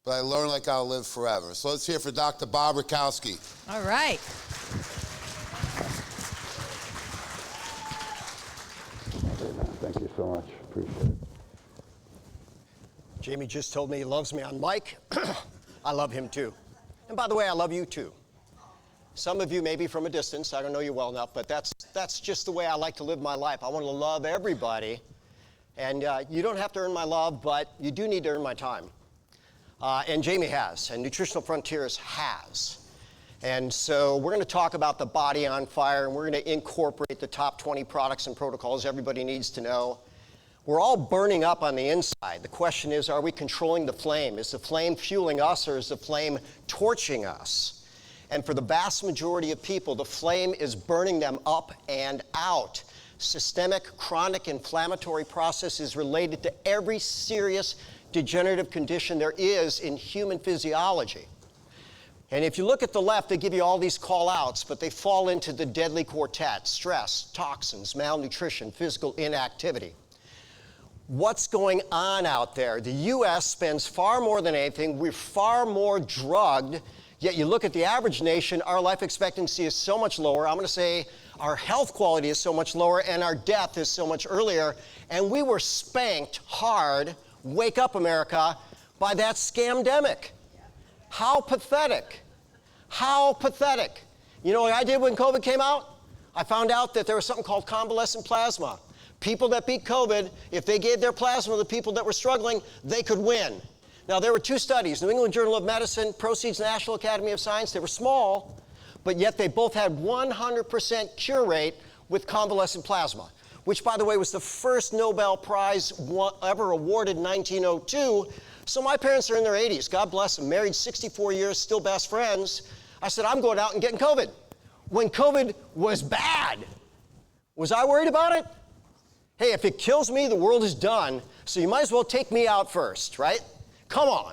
but I learn like I'll live forever. So let's hear for Dr. Bob Rakowski. All right. Thank you so much. Appreciate it. Jamie just told me he loves me on mic. I love him too. And by the way, I love you too. Some of you maybe from a distance, I don't know you well enough, but that's just the way I like to live my life. I want to love everybody. And you don't have to earn my love, but you do need to earn my time. And Jamie has, and Nutritional Frontiers has. And so we're going to talk about the body on fire, and we're going to incorporate the top 20 products and protocols everybody needs to know. We're all burning up on the inside. The question is, are we controlling the flame? Is the flame fueling us, or is the flame torching us? And for the vast majority of people, the flame is burning them up and out. Systemic chronic inflammatory process is related to every serious degenerative condition there is in human physiology. And if you look at the left, they give you all these call-outs, but they fall into the deadly quartet: stress, toxins, malnutrition, physical inactivity. What's going on out there? The U.S. spends far more than anything. We're far more drugged, yet you look at the average nation, our life expectancy is so much lower. I'm going to say our health quality is so much lower, and our death is so much earlier. And we were spanked hard, wake up America, by that scamdemic. How pathetic. How pathetic. You know what I did when COVID came out? I found out that there was something called convalescent plasma. People that beat COVID, if they gave their plasma to the people that were struggling, they could win. Now, there were two studies, New England Journal of Medicine, Proceeds National Academy of Science. They were small, but yet they both had 100% cure rate with convalescent plasma, which, by the way, was the first Nobel Prize ever awarded in 1902. So my parents are in their 80s. God bless them. Married 64 years, still best friends. I said, I'm going out and getting COVID. When COVID was bad, was I worried about it? Hey, if it kills me, the world is done, so you might as well take me out first, right? Come on.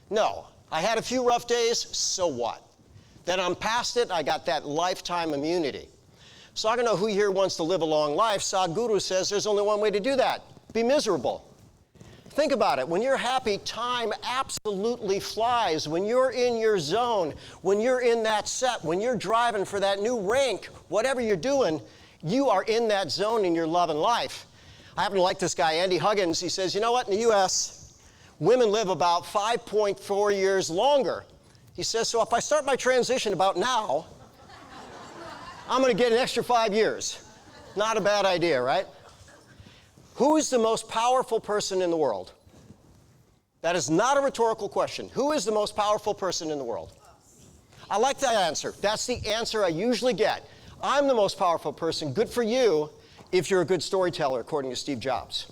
No, I had a few rough days, so what? Then I'm past it, I got that lifetime immunity. So I don't know who here wants to live a long life. Sadhguru says there's only one way to do that: be miserable. Think about it. When you're happy, time absolutely flies. When you're in your zone, when you're in that set, when you're driving for that new rank, whatever you're doing, you are in that zone in your love and life. I happen to like this guy, Andy Huggins. He says, you know what, in the U.S., women live about 5.4 years longer. He says, so if I start my transition about now, I'm going to get an extra 5 years. Not a bad idea, right? Who is the most powerful person in the world? That is not a rhetorical question. Who is the most powerful person in the world? I like that answer. That's the answer I usually get. I'm the most powerful person. Good for you if you're a good storyteller, according to Steve Jobs.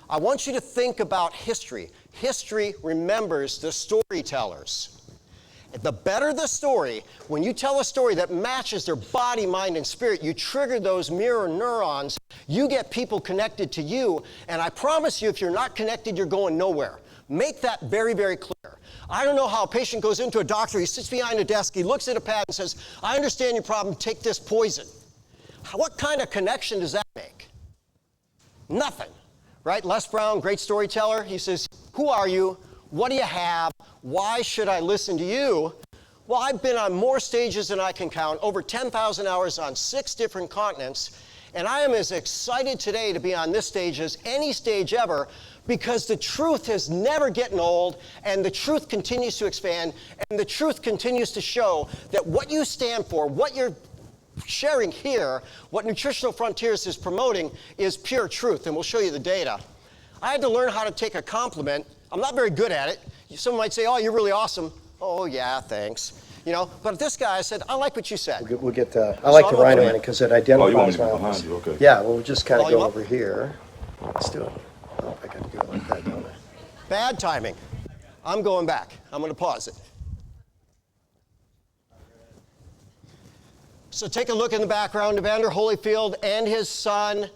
I want you to think about history. History remembers the storytellers. The better the story, when you tell a story that matches their body, mind, and spirit, you trigger those mirror neurons. You get people connected to you, and I promise you, if you're not connected, you're going nowhere. Make that very, very clear. I don't know how a patient goes into a doctor, he sits behind a desk, he looks at a pad and says, I understand your problem, take this poison. What kind of connection does that make? Nothing, right? Les Brown, great storyteller, he says, who are you? What do you have? Why should I listen to you? Well, I've been on more stages than I can count, over 10,000 hours on 6 different continents, and I am as excited today to be on this stage as any stage ever, because the truth is never getting old, and the truth continues to expand, and the truth continues to show that what you stand for, what you're sharing here, what Nutritional Frontiers is promoting is pure truth, and we'll show you the data. I had to learn how to take a compliment. I'm not very good at it. Someone might say, oh, you're really awesome. Oh, yeah, thanks. You know, but this guy said, I like what you said. We'll get I like the rhino in it because it identifies. Oh, you want me to be behind you? Okay. Yeah, we'll just kind of go over here. Let's do it. Oh, I got to do it like that, don't I? Bad timing. I'm going back. I'm going to pause it. So take a look in the background. Evander Holyfield and his son.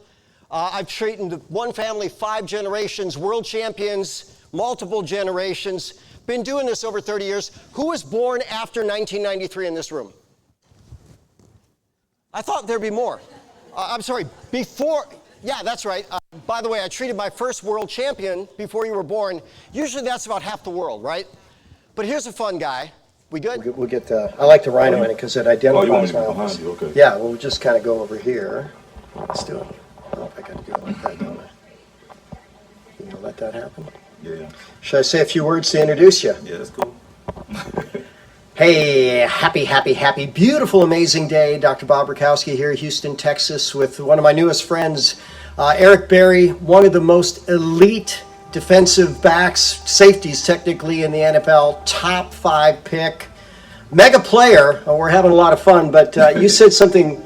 I've treated one family 5 generations, world champions, multiple generations. Been doing this over 30 years. Who was born after 1993 in this room? I thought there'd be more. I'm sorry, before. Yeah, that's right. by the way, I treated my first world champion before you were born. Usually that's about half the world, right? But here's a fun guy. We good? We'll get the, I like the rhino in it because it identifies you want me to be my behind office. you, okay. Yeah, we'll just kind of go over here. Let's do it. Oh, I got to do it like that, don't I? You know, let that happen. Yeah. Should I say a few words to introduce you? Yeah, that's cool. Hey, happy, beautiful, amazing day. Dr. Bob Rakowski here, Houston, Texas, with one of my newest friends, Eric Berry, one of the most elite defensive backs, safeties technically in the NFL, top 5 pick, mega player. We're having a lot of fun, but you said something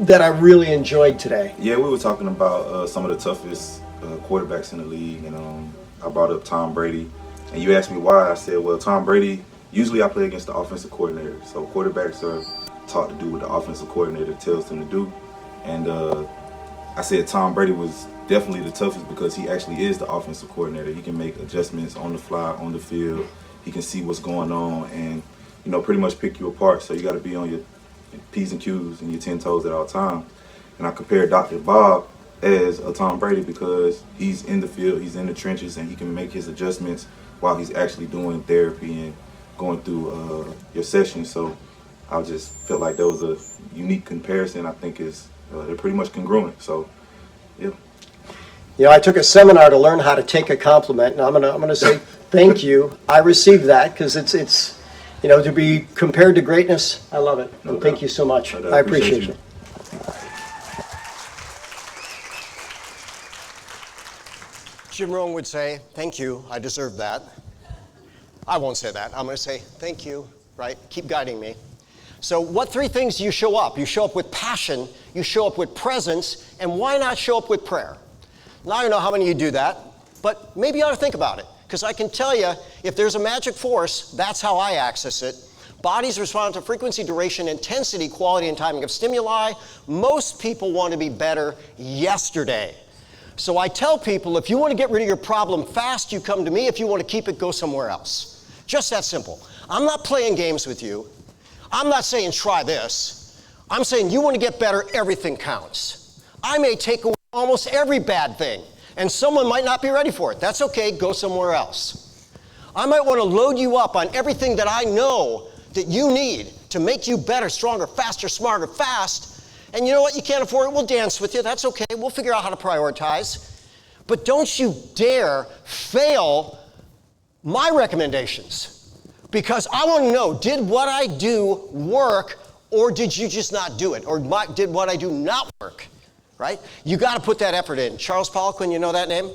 that I really enjoyed today. Yeah, we were talking about some of the toughest quarterbacks in the league, and I brought up Tom Brady, and you asked me why. I said, well, Tom Brady, usually I play against the offensive coordinator, so quarterbacks are taught to do what the offensive coordinator tells them to do, and I said Tom Brady was definitely the toughest because he actually is the offensive coordinator. He can make adjustments on the fly, on the field. He can see what's going on and, pretty much pick you apart. So you got to be on your P's and Q's and your 10 toes at all times. And I compared Dr. Bob as a Tom Brady because he's in the field, he's in the trenches, and he can make his adjustments while he's actually doing therapy and going through your sessions. So I just felt like that was a unique comparison. I think they're pretty much congruent. So, yeah. I took a seminar to learn how to take a compliment, and I'm gonna say thank you. I received that because it's to be compared to greatness. I love it. No And doubt. thank you so much. No doubt. I appreciate you. Jim Rohn would say, thank you, I deserve that. I won't say that. I'm going to say, thank you, right? Keep guiding me. So what 3 things do you show up? You show up with passion, you show up with presence, and why not show up with prayer? Now, I don't know how many of you do that, but maybe you ought to think about it, because I can tell you, if there's a magic force, that's how I access it. Bodies respond to frequency, duration, intensity, quality, and timing of stimuli. Most people want to be better yesterday. So I tell people, if you want to get rid of your problem fast, you come to me. If you want to keep it, go somewhere else. Just that simple. I'm not playing games with you. I'm not saying try this. I'm saying you want to get better, everything counts. I may take away almost every bad thing, and someone might not be ready for it. That's okay, go somewhere else. I might want to load you up on everything that I know that you need to make you better, stronger, faster, smarter, fast. And you know what? You can't afford it. We'll dance with you. That's okay. We'll figure out how to prioritize. But don't you dare fail my recommendations. Because I want to know, did what I do work, or did you just not do it? Or did what I do not work? Right? You got to put that effort in. Charles Poliquin, you know that name?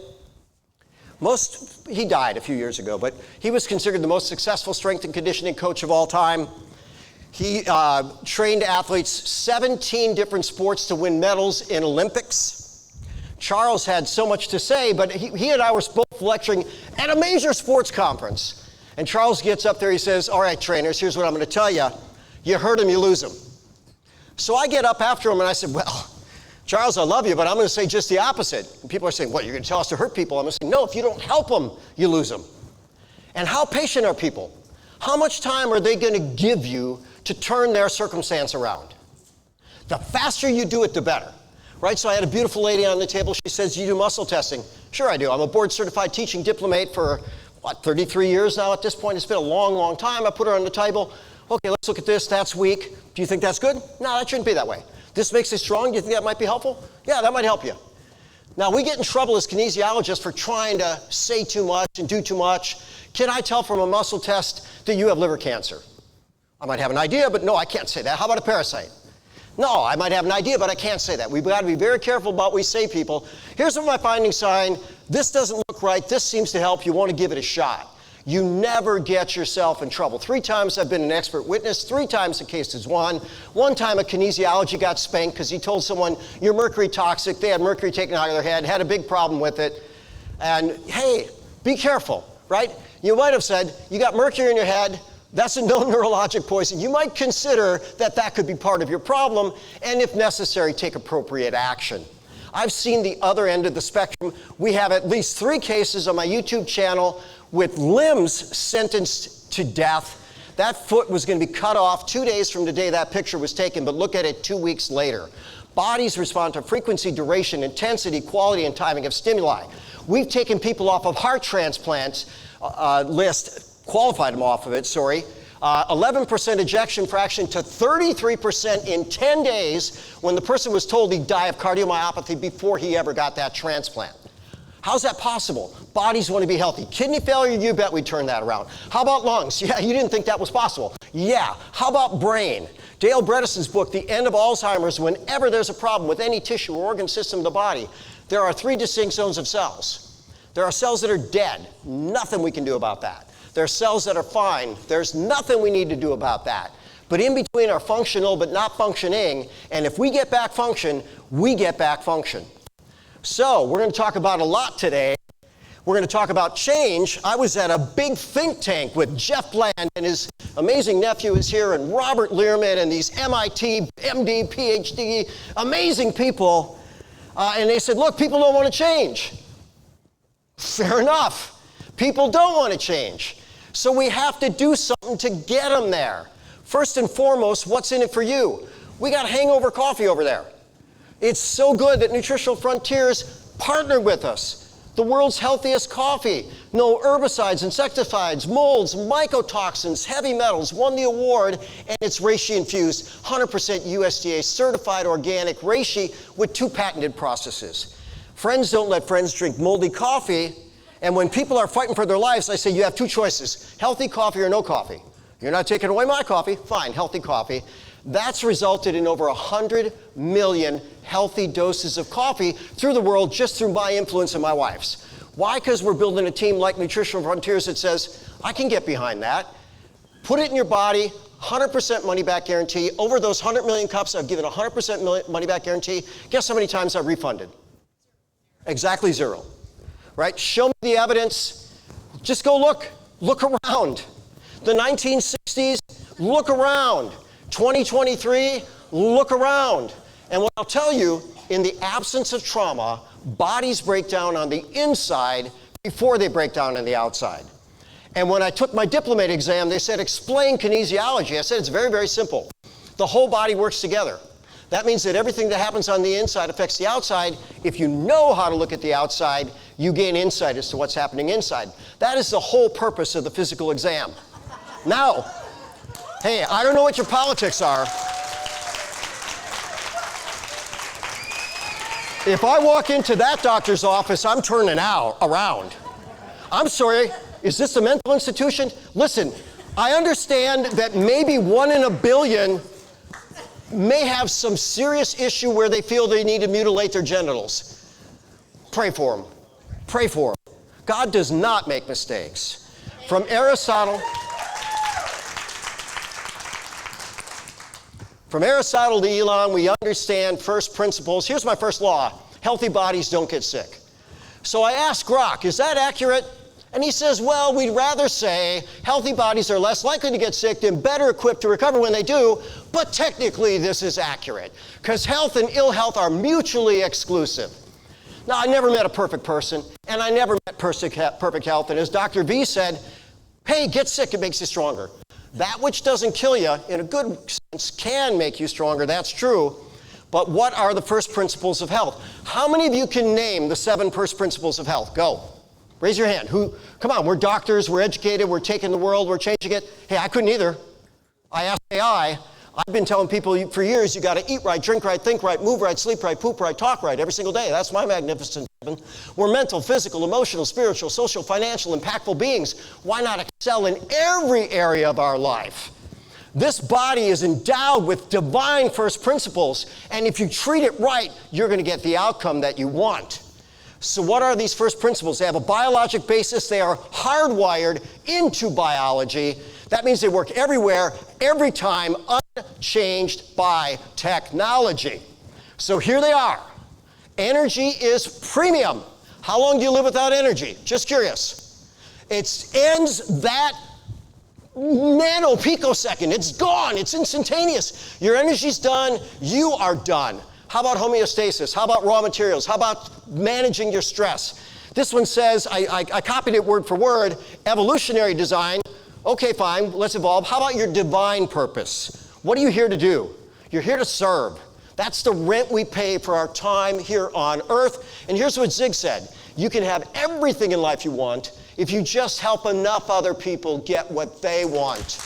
He died a few years ago, but he was considered the most successful strength and conditioning coach of all time. He trained athletes 17 different sports to win medals in Olympics. Charles had so much to say, but he and I were both lecturing at a major sports conference. And Charles gets up there, he says, all right, trainers, here's what I'm going to tell you. You hurt him, you lose him. So I get up after him and I said, well, Charles, I love you, but I'm going to say just the opposite. And people are saying, what, you're going to tell us to hurt people? I'm going to say, no, if you don't help them, you lose them. And how patient are people? How much time are they going to give you to turn their circumstance around? The faster you do it, the better. Right? So I had a beautiful lady on the table. She says, you do muscle testing? Sure I do. I'm a board-certified teaching diplomate for, 33 years now at this point. It's been a long, long time. I put her on the table. Okay, let's look at this. That's weak. Do you think that's good? No, that shouldn't be that way. This makes it strong. Do you think that might be helpful? Yeah, that might help you. Now, we get in trouble as kinesiologists for trying to say too much and do too much. Can I tell from a muscle test that you have liver cancer? I might have an idea, but no, I can't say that. How about a parasite? No, I might have an idea, but I can't say that. We've got to be very careful about what we say, people. Here's what my finding sign. This doesn't look right. This seems to help. You want to give it a shot. You never get yourself in trouble. 3 times I've been an expert witness. 3 times the case is won. 1 time a kinesiology got spanked because he told someone, you're mercury toxic. They had mercury taken out of their head, had a big problem with it. And hey, be careful, right? You might have said, you got mercury in your head. That's a known neurologic poison. You might consider that could be part of your problem, and if necessary, take appropriate action. I've seen the other end of the spectrum. We have at least 3 cases on my YouTube channel with limbs sentenced to death. That foot was going to be cut off 2 days from the day that picture was taken, but look at it 2 weeks later. Bodies respond to frequency, duration, intensity, quality, and timing of stimuli. We've taken people off of heart transplants list, qualified them off of it, 11% ejection fraction to 33% in 10 days when the person was told he'd die of cardiomyopathy before he ever got that transplant. How's that possible? Bodies want to be healthy. Kidney failure, you bet we'd turn that around. How about lungs? Yeah, you didn't think that was possible. Yeah. How about brain? Dale Bredesen's book, The End of Alzheimer's, whenever there's a problem with any tissue or organ system of the body, there are 3 distinct zones of cells. There are cells that are dead. Nothing we can do about that. There are cells that are fine. There's nothing we need to do about that. But in between are functional but not functioning, and if we get back function, we get back function. So we're going to talk about a lot today. We're going to talk about change. I was at a big think tank with Jeff Bland, and his amazing nephew is here, and Robert Learman, and these MIT, MD, PhD, amazing people. And they said, look, people don't want to change. Fair enough. People don't want to change. So we have to do something to get them there. First and foremost, what's in it for you? We got hangover coffee over there. It's so good that Nutritional Frontiers partnered with us. The world's healthiest coffee. No herbicides, insecticides, molds, mycotoxins, heavy metals, won the award, and it's Reishi infused, 100% USDA certified organic Reishi with 2 patented processes. Friends don't let friends drink moldy coffee, and when people are fighting for their lives, I say you have 2 choices, healthy coffee or no coffee. You're not taking away my coffee, fine, healthy coffee. That's resulted in over 100 million healthy doses of coffee through the world just through my influence and my wife's. Why? Because we're building a team like Nutritional Frontiers that says, I can get behind that. Put it in your body, 100% money back guarantee. Over those 100 million cups, I've given 100% money back guarantee. Guess how many times I've refunded? Exactly 0. Right? Show me the evidence. Just go look. Look around. The 1960s, look around. 2023, look around. And what I'll tell you, in the absence of trauma, bodies break down on the inside before they break down on the outside. And when I took my diplomate exam, they said, explain kinesiology. I said, it's very, very simple. The whole body works together. That means that everything that happens on the inside affects the outside. If you know how to look at the outside, you gain insight as to what's happening inside. That is the whole purpose of the physical exam. Now, hey, I don't know what your politics are. If I walk into that doctor's office, I'm turning around. I'm sorry, is this a mental institution? Listen, I understand that maybe 1 in a billion may have some serious issue where they feel they need to mutilate their genitals. Pray for them. Pray for them. God does not make mistakes. From Aristotle to Elon, we understand first principles. Here's my first law. Healthy bodies don't get sick. So I asked Grok, is that accurate? And he says, well, we'd rather say healthy bodies are less likely to get sick and better equipped to recover when they do, but technically this is accurate, because health and ill health are mutually exclusive. Now, I never met a perfect person, and I never met perfect health, and as Dr. V said, hey, get sick, it makes you stronger. That which doesn't kill you, in a good sense, can make you stronger, that's true. But what are the first principles of health? How many of you can name the 7 first principles of health? Go. Raise your hand. Who? Come on, we're doctors, we're educated, we're taking the world, we're changing it. Hey, I couldn't either. I asked AI. I've been telling people for years, you got to eat right, drink right, think right, move right, sleep right, poop right, talk right every single day. That's my magnificent heaven. We're mental, physical, emotional, spiritual, social, financial, impactful beings. Why not excel in every area of our life? This body is endowed with divine first principles, and if you treat it right, you're going to get the outcome that you want. So what are these first principles? They have a biologic basis. They are hardwired into biology. That means they work everywhere, every time, unchanged by technology. So here they are. Energy is premium. How long do you live without energy? Just curious. It ends that nano-picosecond. It's gone. It's instantaneous. Your energy's done. You are done. How about homeostasis? How about raw materials? How about managing your stress? This one says, I copied it word for word, evolutionary design. Okay, fine, let's evolve. How about your divine purpose? What are you here to do? You're here to serve. That's the rent we pay for our time here on earth. And here's what Zig said. You can have everything in life you want if you just help enough other people get what they want.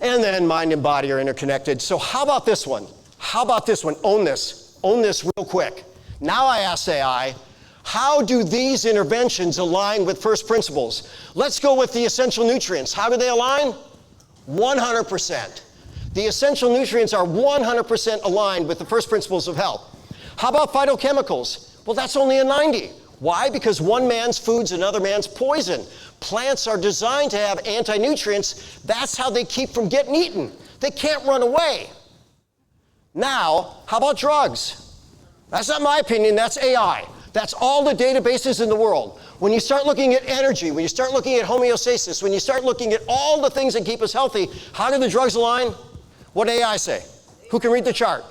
And then mind and body are interconnected. So how about this one? How about this one? Own this. Own this real quick. Now I ask AI, how do these interventions align with first principles? Let's go with the essential nutrients. How do they align? 100%. The essential nutrients are 100% aligned with the first principles of health. How about phytochemicals? Well, that's only a 90. Why? Because one man's food's another man's poison. Plants are designed to have anti-nutrients. That's how they keep from getting eaten. They can't run away. Now, how about drugs? That's not my opinion, that's AI. That's all the databases in the world. When you start looking at energy, when you start looking at homeostasis, when you start looking at all the things that keep us healthy, how do the drugs align? What did AI say? Who can read the chart?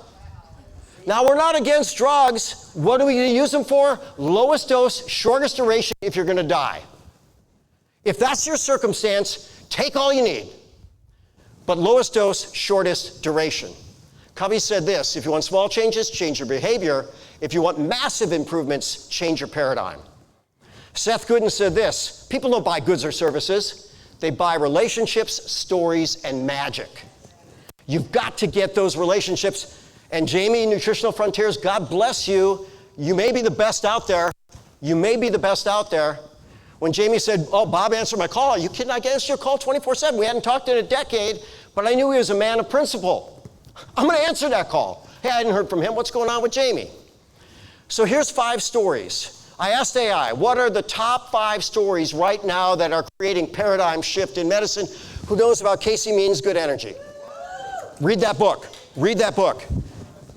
Now, we're not against drugs. What are we going to use them for? Lowest dose, shortest duration if you're going to die. If that's your circumstance, take all you need. But lowest dose, shortest duration. Covey said this, if you want small changes, change your behavior. If you want massive improvements, change your paradigm. Seth Godin said this, people don't buy goods or services. They buy relationships, stories, and magic. You've got to get those relationships. And Jamie, Nutritional Frontiers, God bless you. You may be the best out there. You may be the best out there. When Jamie said, oh, Bob answered my call, are you kidding? I can answer your call 24/7. We hadn't talked in a decade, but I knew he was a man of principle. I'm going to answer that call. Hey, I hadn't heard from him. What's going on with Jamie? So here's 5 stories. I asked AI, what are the top 5 stories right now that are creating paradigm shift in medicine? Who knows about Casey Means Good Energy? Read that book. Read that book.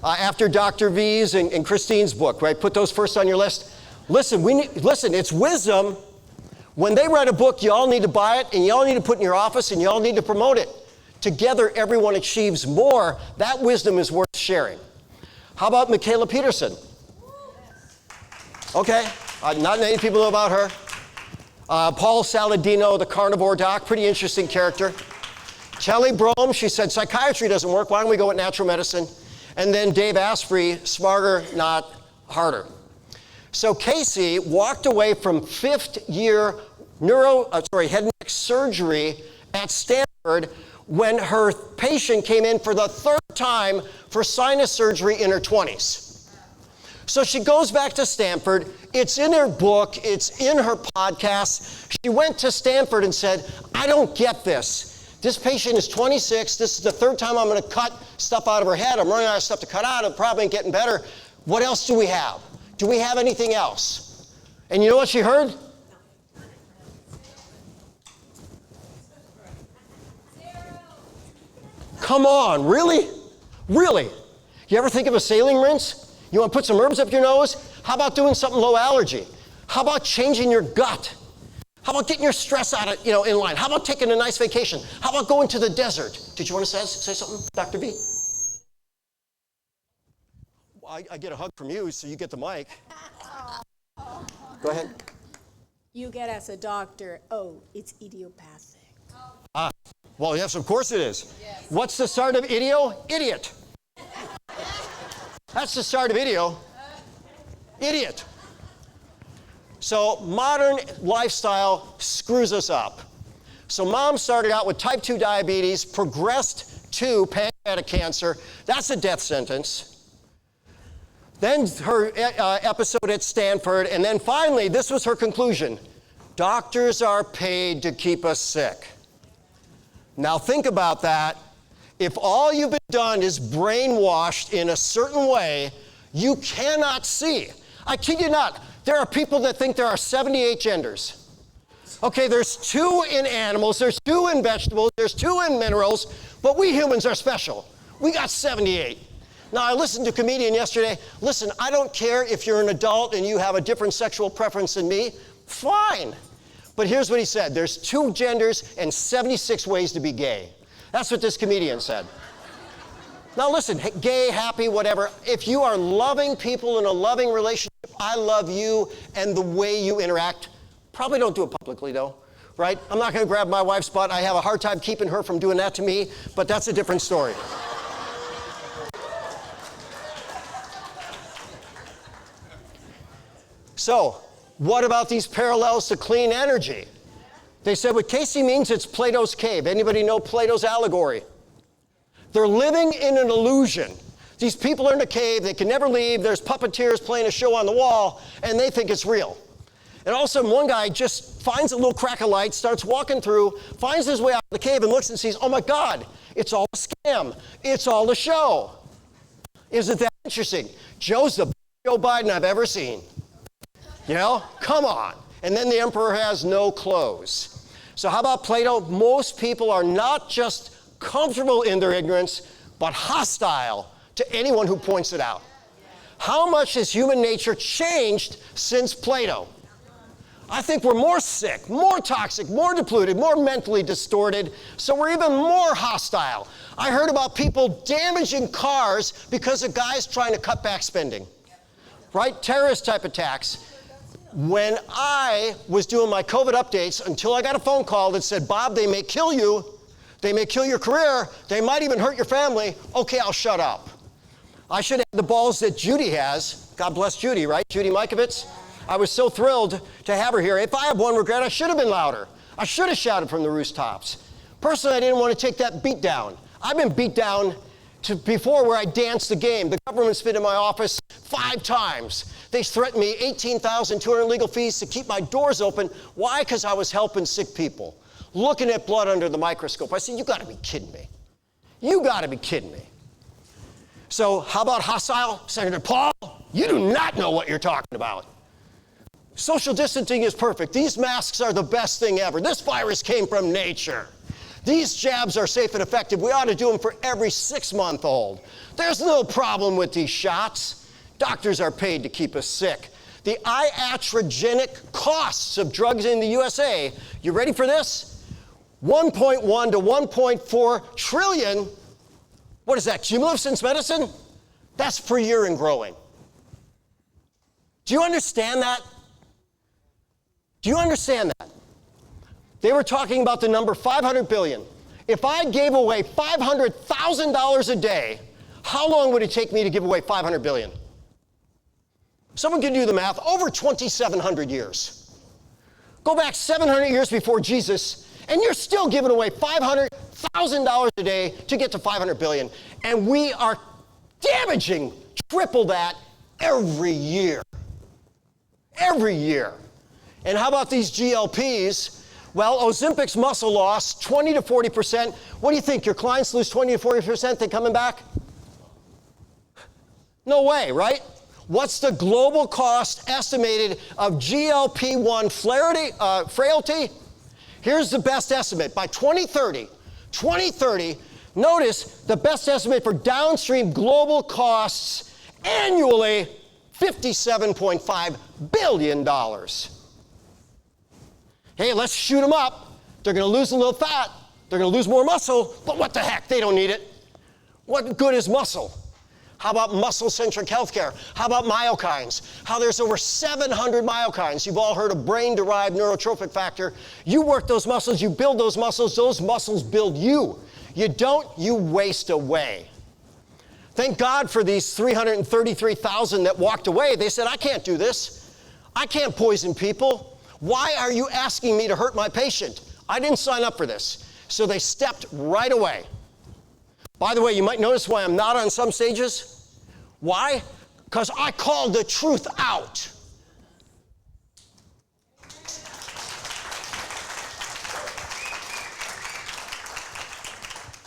After Dr. V's and Christine's book, right? Put those first on your list. Listen, it's wisdom. When they write a book, you all need to buy it, and you all need to put it in your office, and you all need to promote it. Together, everyone achieves more. That wisdom is worth sharing. How about Michaela Peterson? Okay, not many people know about her. Paul Saladino, the carnivore doc, pretty interesting character. Kelly Brom, she said, psychiatry doesn't work. Why don't we go with natural medicine? And then Dave Asprey, smarter, not harder. So Casey walked away from 5th year head and neck surgery at Stanford when her patient came in for the 3rd time for sinus surgery in her 20s. So she goes back to Stanford. It's in her book. It's in her podcast. She went to Stanford and said, I don't get this. This patient is 26. This is the 3rd time I'm going to cut stuff out of her head. I'm running out of stuff to cut out. It probably ain't getting better. What else do we have? Do we have anything else? And you know what she heard? Come on, really? Really? You ever think of a saline rinse? You want to put some herbs up your nose? How about doing something low allergy? How about changing your gut? How about getting your stress out of, in line? How about taking a nice vacation? How about going to the desert? Did you want to say something, Dr. B? I get a hug from you, so you get the mic. Go ahead. You get as a doctor, it's idiopathic. Well, yes, of course it is. Yes. What's the start of idio? Idiot. That's the start of idio. Idiot. So modern lifestyle screws us up. So mom started out with type 2 diabetes, progressed to pancreatic cancer. That's a death sentence. Then her episode at Stanford, and then finally, this was her conclusion. Doctors are paid to keep us sick. Now think about that. If all you've been done is brainwashed in a certain way, you cannot see. I kid you not. There are people that think there are 78 genders. Okay, there's 2 in animals, there's 2 in vegetables, there's 2 in minerals, but we humans are special. We got 78. Now, I listened to a comedian yesterday. Listen, I don't care if you're an adult and you have a different sexual preference than me. Fine. But here's what he said. There's 2 genders and 76 ways to be gay. That's what this comedian said. Now listen, gay, happy, whatever. If you are loving people in a loving relationship, I love you and the way you interact. Probably don't do it publicly though, right? I'm not going to grab my wife's butt. I have a hard time keeping her from doing that to me, but that's a different story. So, what about these parallels to clean energy? They said what Casey means, it's Plato's cave. Anybody know Plato's allegory? They're living in an illusion. These people are in a cave, they can never leave, there's puppeteers playing a show on the wall, and they think it's real. And all of a sudden, one guy just finds a little crack of light, starts walking through, finds his way out of the cave, and looks and sees, oh my God, it's all a scam. It's all a show. Isn't that interesting? Joe's the best Joe Biden I've ever seen. You know, come on. And then the emperor has no clothes. So how about Plato? Most people are not just comfortable in their ignorance, but hostile to anyone who points it out. How much has human nature changed since Plato? I think we're more sick, more toxic, more depleted, more mentally distorted, so we're even more hostile. I heard about people damaging cars because a guy's trying to cut back spending, right? Terrorist type attacks. When I was doing my COVID updates, until I got a phone call that said, Bob, they may kill you, they may kill your career, they might even hurt your family, okay, I'll shut up. I should have the balls that Judy has. God bless Judy, right? Judy Mikovits. I was so thrilled to have her here. If I have one regret, I should have been louder. I should have shouted from the rooftops. Personally, I didn't want to take that beat down. I've been beat down before where I danced the game. The government's been in my office 5 times. They threatened me $18,200 legal fees to keep my doors open. Why? Because I was helping sick people, looking at blood under the microscope. I said, you got to be kidding me. You got to be kidding me. So how about hostile? Senator Paul, you do not know what you're talking about. Social distancing is perfect. These masks are the best thing ever. This virus came from nature. These jabs are safe and effective. We ought to do them for every 6-month-old. There's no problem with these shots. Doctors are paid to keep us sick. The iatrogenic costs of drugs in the USA, you ready for this? 1.1 to 1.4 trillion. What is that, cumulative since medicine? That's per year and growing. Do you understand that? Do you understand that? They were talking about the number 500 billion. If I gave away $500,000 a day, how long would it take me to give away 500 billion? Someone can do the math. Over 2,700 years. Go back 700 years before Jesus, and you're still giving away $500,000 a day to get to 500 billion. And we are damaging triple that every year. Every year. And how about these GLPs? Well, Ozempic's muscle loss, 20 to 40%. What do you think? Your clients lose 20 to 40%, they coming back? No way, right? What's the global cost estimated of GLP-1 frailty? Here's the best estimate. By 2030, notice the best estimate for downstream global costs annually, $57.5 billion. Hey, let's shoot them up. They're going to lose a little fat. They're going to lose more muscle, but what the heck? They don't need it. What good is muscle? How about muscle-centric healthcare? How about myokines? How there's over 700 myokines. You've all heard of brain-derived neurotrophic factor. You work those muscles, you build those muscles build you. You don't, you waste away. Thank God for these 333,000 that walked away. They said, I can't do this. I can't poison people. Why are you asking me to hurt my patient? I didn't sign up for this. So they stepped right away. By the way, you might notice why I'm not on some stages. Why? Because I called the truth out.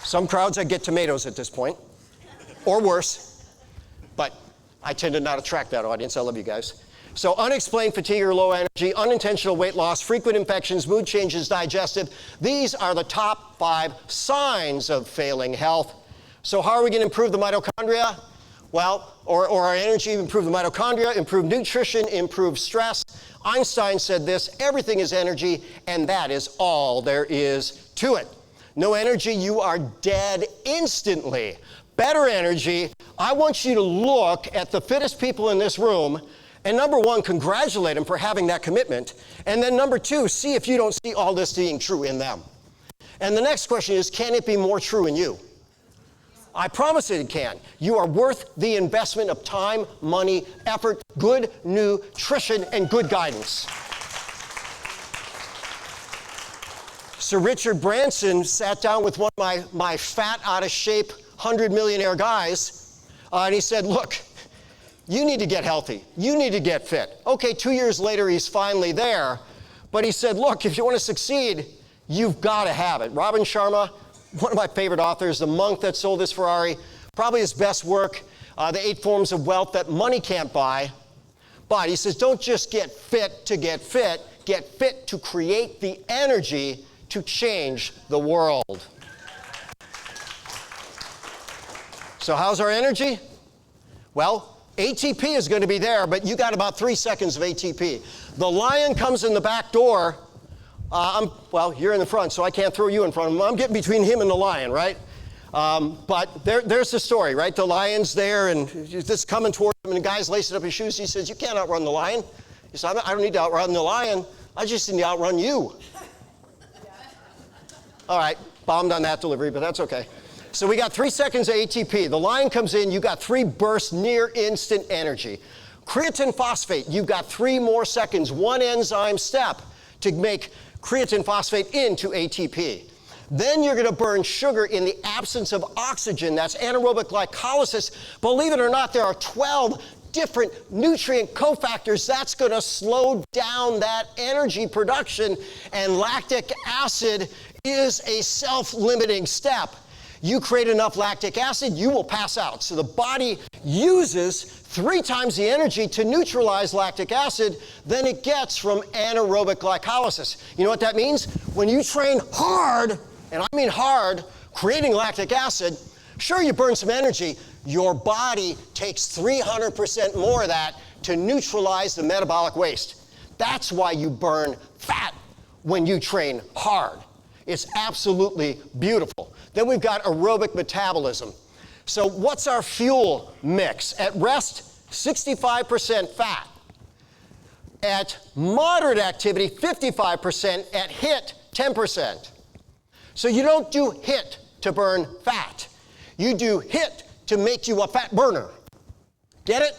Some crowds I get tomatoes at this point, or worse, but I tend to not attract that audience. I love you guys. So unexplained fatigue or low energy, unintentional weight loss, frequent infections, mood changes, digestive. These are the top 5 signs of failing health. So how are we going to improve the mitochondria? Well, or our energy, improve the mitochondria, improve nutrition, improve stress. Einstein said this, everything is energy, and that is all there is to it. No energy, you are dead instantly. Better energy, I want you to look at the fittest people in this room And number one, congratulate them for having that commitment. And then number two, see if you don't see all this being true in them. And the next question is, can it be more true in you? I promise it can. You are worth the investment of time, money, effort, good nutrition, and good guidance. Sir Richard Branson sat down with one of my fat, out-of-shape, 100-millionaire guys, and he said, look, you need to get healthy. You need to get fit. Okay, 2 years later, he's finally there. But he said, look, if you want to succeed, you've got to have it. Robin Sharma, one of my favorite authors, the monk that sold his Ferrari, probably his best work, The 8 Forms of Wealth That Money Can't Buy. But he says, don't just get fit to create the energy to change the world. So how's our energy? Well, ATP is going to be there, but you got about 3 seconds of ATP. The lion comes in the back door. Well, you're in the front, so I can't throw you in front of him. I'm getting between him and the lion, right? But there's the story, right? The lion's there, and this coming towards him, and the guy's lacing up his shoes. He says, you can't outrun the lion. He said, I don't need to outrun the lion. I just need to outrun you. All right, bombed on that delivery, but that's okay. So we got 3 seconds of ATP. The lion comes in, you got 3 bursts, near instant energy. Creatine phosphate, you've got 3 more seconds, 1 enzyme step to make creatine phosphate into ATP. Then you're going to burn sugar in the absence of oxygen. That's anaerobic glycolysis. Believe it or not, there are 12 different nutrient cofactors. That's going to slow down that energy production, and lactic acid is a self-limiting step. You create enough lactic acid, you will pass out. So the body uses 3 times the energy to neutralize lactic acid than it gets from anaerobic glycolysis. You know what that means? When you train hard, and I mean hard, creating lactic acid, sure, you burn some energy. Your body takes 300% more of that to neutralize the metabolic waste. That's why you burn fat when you train hard. It's absolutely beautiful. Then we've got aerobic metabolism. So what's our fuel mix? At rest, 65% fat. At moderate activity, 55%. At HIIT, 10%. So you don't do HIIT to burn fat. You do HIIT to make you a fat burner. Get it?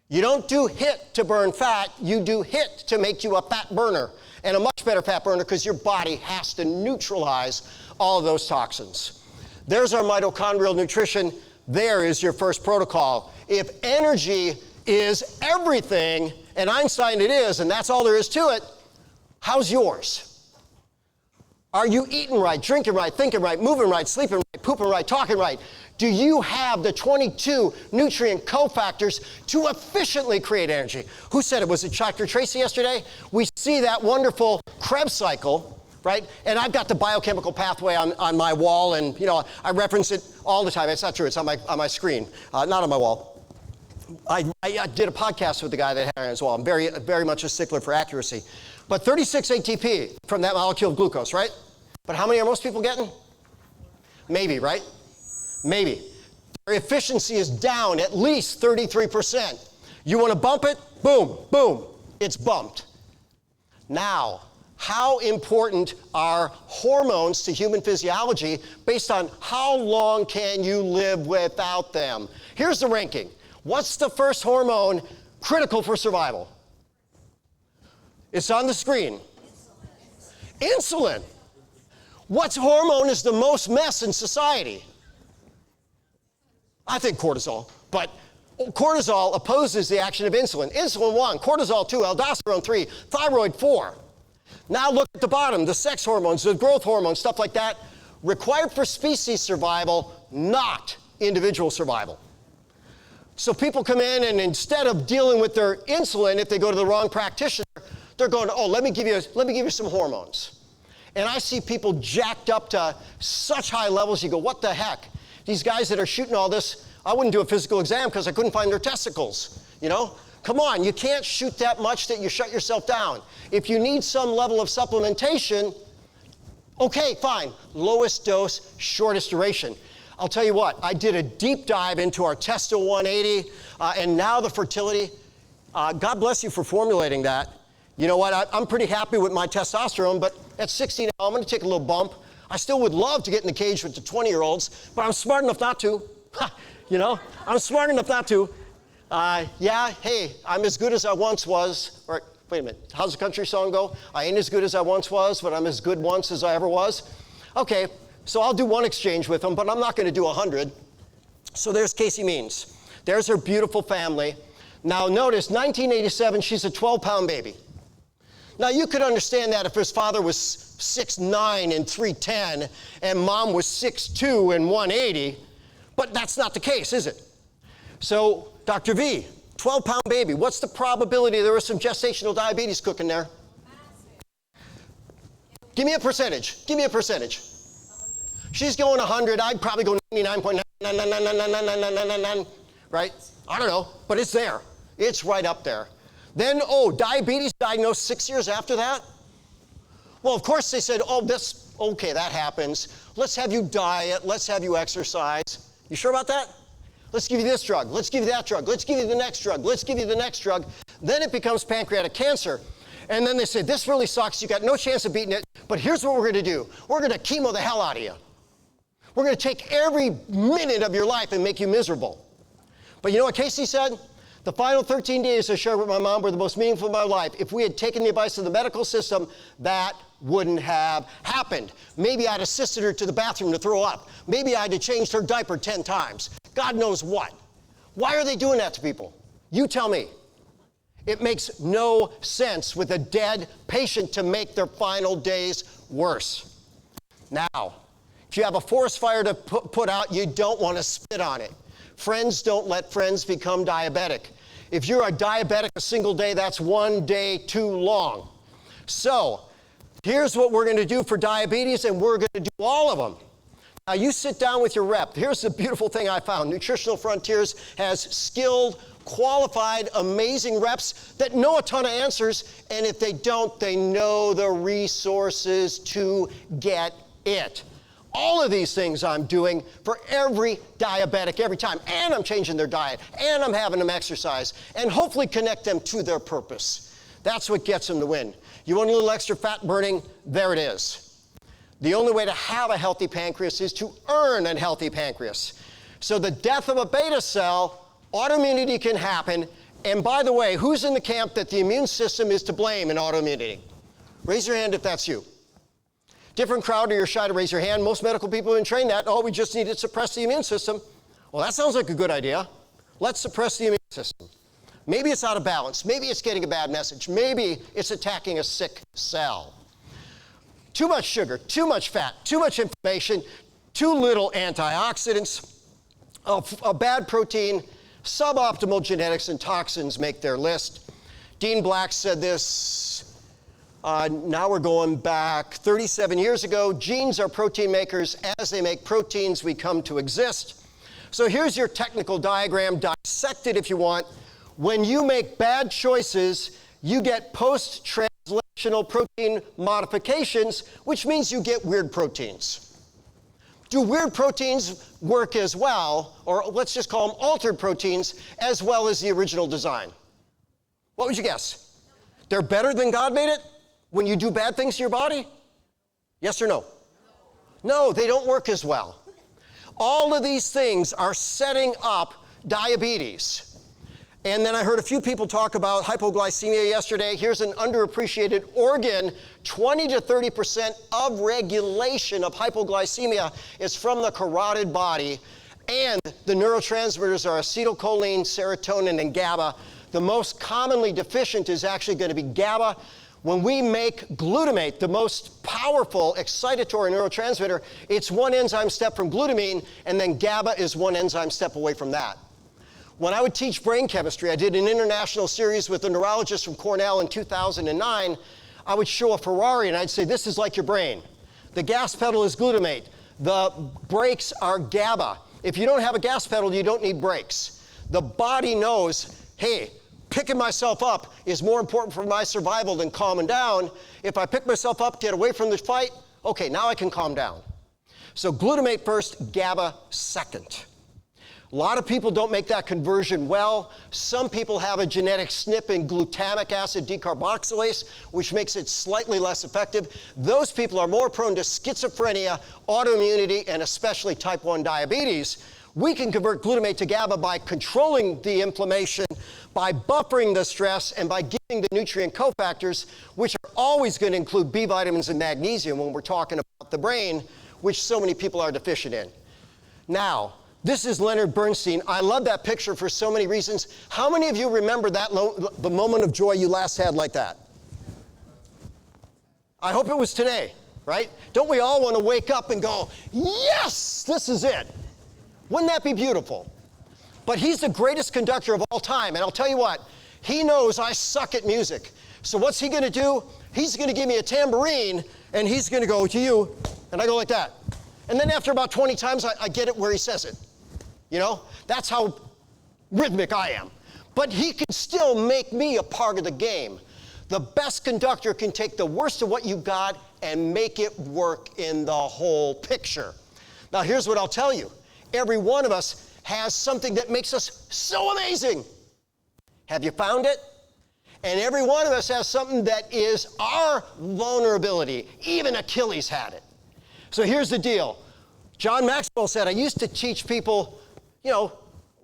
You don't do HIIT to burn fat. You do HIIT to make you a fat burner. And a much better fat burner because your body has to neutralize all of those toxins. There's our mitochondrial nutrition. There is your first protocol. If energy is everything, and Einstein it is, and that's all there is to it, how's yours? Are you eating right, drinking right, thinking right, moving right, sleeping right, pooping right, talking right? Do you have the 22 nutrient cofactors to efficiently create energy? Who said it? Was it Dr. Tracy yesterday? We see that wonderful Krebs cycle, right? And I've got the biochemical pathway on my wall, and you know I reference it all the time. It's not true. It's on my screen, not on my wall. I did a podcast with the guy that had it as well. I'm very much a stickler for accuracy. But 36 ATP from that molecule of glucose, right? But how many are most people getting? Maybe, right? Maybe. Their efficiency is down at least 33%. You want to bump it? Boom, boom, it's bumped. Now, how important are hormones to human physiology based on how long can you live without them? Here's the ranking. What's the first hormone critical for survival? It's on the screen. Insulin. What hormone is the most mess in society? I think cortisol, but cortisol opposes the action of insulin. Insulin 1, cortisol 2, aldosterone 3, thyroid 4. Now look at the bottom, the sex hormones, the growth hormones, stuff like that, required for species survival, not individual survival. So people come in and instead of dealing with their insulin, if they go to the wrong practitioner, they're going, oh, let me give you some hormones. And I see people jacked up to such high levels, you go, what the heck? These guys that are shooting all this, I wouldn't do a physical exam because I couldn't find their testicles, you know? Come on, you can't shoot that much that you shut yourself down. If you need some level of supplementation, okay, fine. Lowest dose, shortest duration. I'll tell you what, I did a deep dive into our Testo 180, and now the fertility, God bless you for formulating that. You know what, I'm pretty happy with my testosterone, but at 60 now, I'm gonna take a little bump. I still would love to get in the cage with the 20-year-olds, but I'm smart enough not to. You know, I'm smart enough not to. Yeah, hey, I'm as good as I once was. Or, wait a minute, how's the country song go? I ain't as good as I once was, but I'm as good once as I ever was. Okay, so I'll do one exchange with them, but I'm not gonna do 100. So there's Casey Means. There's her beautiful family. Now notice, 1987, she's a 12-pound baby. Now you could understand that if his father was 6'9" and 310, and mom was 6'2" and 180, but that's not the case, is it? So, Dr. V, 12-pound baby, what's the probability there was some gestational diabetes cooking there? Give me a percentage, give me a percentage. She's going 100, I'd probably go 99.9999999, right? I don't know, but it's there. It's right up there. Then, diabetes diagnosed 6 years after that? Well, of course they said, okay, that happens. Let's have you diet, let's have you exercise. You sure about that? Let's give you this drug, let's give you that drug, let's give you the next drug, let's give you the next drug. Then it becomes pancreatic cancer. And then they say, this really sucks, you got no chance of beating it, but here's what we're gonna do. We're gonna chemo the hell out of you. We're gonna take every minute of your life and make you miserable. But you know what Casey said? The final 13 days I shared with my mom were the most meaningful of my life. If we had taken the advice of the medical system, that wouldn't have happened. Maybe I'd assisted her to the bathroom to throw up. Maybe I'd have changed her diaper 10 times. God knows what. Why are they doing that to people? You tell me. It makes no sense with a dead patient to make their final days worse. Now, if you have a forest fire to put out, you don't want to spit on it. Friends don't let friends become diabetic. If you're a diabetic a single day, that's one day too long. So, here's what we're going to do for diabetes, and we're going to do all of them. Now, you sit down with your rep. Here's the beautiful thing I found. Nutritional Frontiers has skilled, qualified, amazing reps that know a ton of answers, and if they don't, they know the resources to get it. All of these things I'm doing for every diabetic every time, and I'm changing their diet, and I'm having them exercise, and hopefully connect them to their purpose. That's what gets them to win. You want a little extra fat burning? There it is. The only way to have a healthy pancreas is to earn a healthy pancreas. So the death of a beta cell, autoimmunity can happen, and by the way, who's in the camp that the immune system is to blame in autoimmunity? Raise your hand if that's you. Different crowd, or you're shy to raise your hand. Most medical people have been trained that, we just need to suppress the immune system. Well, that sounds like a good idea. Let's suppress the immune system. Maybe it's out of balance. Maybe it's getting a bad message. Maybe it's attacking a sick cell. Too much sugar, too much fat, too much inflammation, too little antioxidants, a bad protein, suboptimal genetics and toxins make their list. Dean Black said this. Now we're going back 37 years ago. Genes are protein makers. As they make proteins, we come to exist. So here's your technical diagram. Dissect it if you want. When you make bad choices, you get post-translational protein modifications, which means you get weird proteins. Do weird proteins work as well, or let's just call them altered proteins, as well as the original design? What would you guess? They're better than God made it? When you do bad things to your body? Yes or no? No, they don't work as well. All of these things are setting up diabetes. And then I heard a few people talk about hypoglycemia yesterday. Here's an underappreciated organ. 20 to 30% of regulation of hypoglycemia is from the carotid body. And the neurotransmitters are acetylcholine, serotonin, and GABA. The most commonly deficient is actually going to be GABA. When we make glutamate, the most powerful excitatory neurotransmitter, it's one enzyme step from glutamine, and then GABA is one enzyme step away from that. When I would teach brain chemistry, I did an international series with a neurologist from Cornell in 2009. I would show a Ferrari and I'd say, this is like your brain. The gas pedal is glutamate. The brakes are GABA. If you don't have a gas pedal, you don't need brakes. The body knows, hey, picking myself up is more important for my survival than calming down. If I pick myself up, get away from the fight, okay, now I can calm down. So glutamate first, GABA second. A lot of people don't make that conversion well. Some people have a genetic SNP in glutamic acid decarboxylase, which makes it slightly less effective. Those people are more prone to schizophrenia, autoimmunity, and especially type 1 diabetes. We can convert glutamate to GABA by controlling the inflammation, by buffering the stress, and by giving the nutrient cofactors, which are always going to include B vitamins and magnesium when we're talking about the brain, which so many people are deficient in. Now, this is Leonard Bernstein. I love that picture for so many reasons. How many of you remember the moment of joy you last had like that? I hope it was today, right? Don't we all want to wake up and go, yes, this is it? Wouldn't that be beautiful? But he's the greatest conductor of all time, and I'll tell you what, he knows I suck at music. So what's he going to do? He's going to give me a tambourine, and he's going to go to you, and I go like that. And then after about 20 times, I get it where he says it. You know, that's how rhythmic I am. But he can still make me a part of the game. The best conductor can take the worst of what you got and make it work in the whole picture. Now, here's what I'll tell you. Every one of us has something that makes us so amazing. Have you found it? And every one of us has something that is our vulnerability. Even Achilles had it. So here's the deal. John Maxwell said, I used to teach people,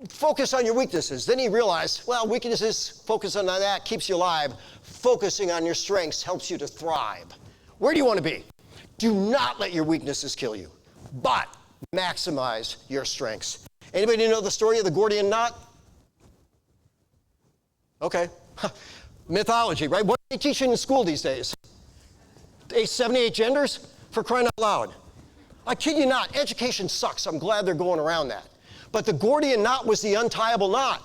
focus on your weaknesses. Then he realized, well, weaknesses, focus on that, keeps you alive. Focusing on your strengths helps you to thrive. Where do you want to be? Do not let your weaknesses kill you, but maximize your strengths. Anybody know the story of the Gordian knot? Okay. Mythology, right? What are they teaching in school these days? 78 genders? For crying out loud. I kid you not, education sucks. I'm glad they're going around that. But the Gordian knot was the untieable knot.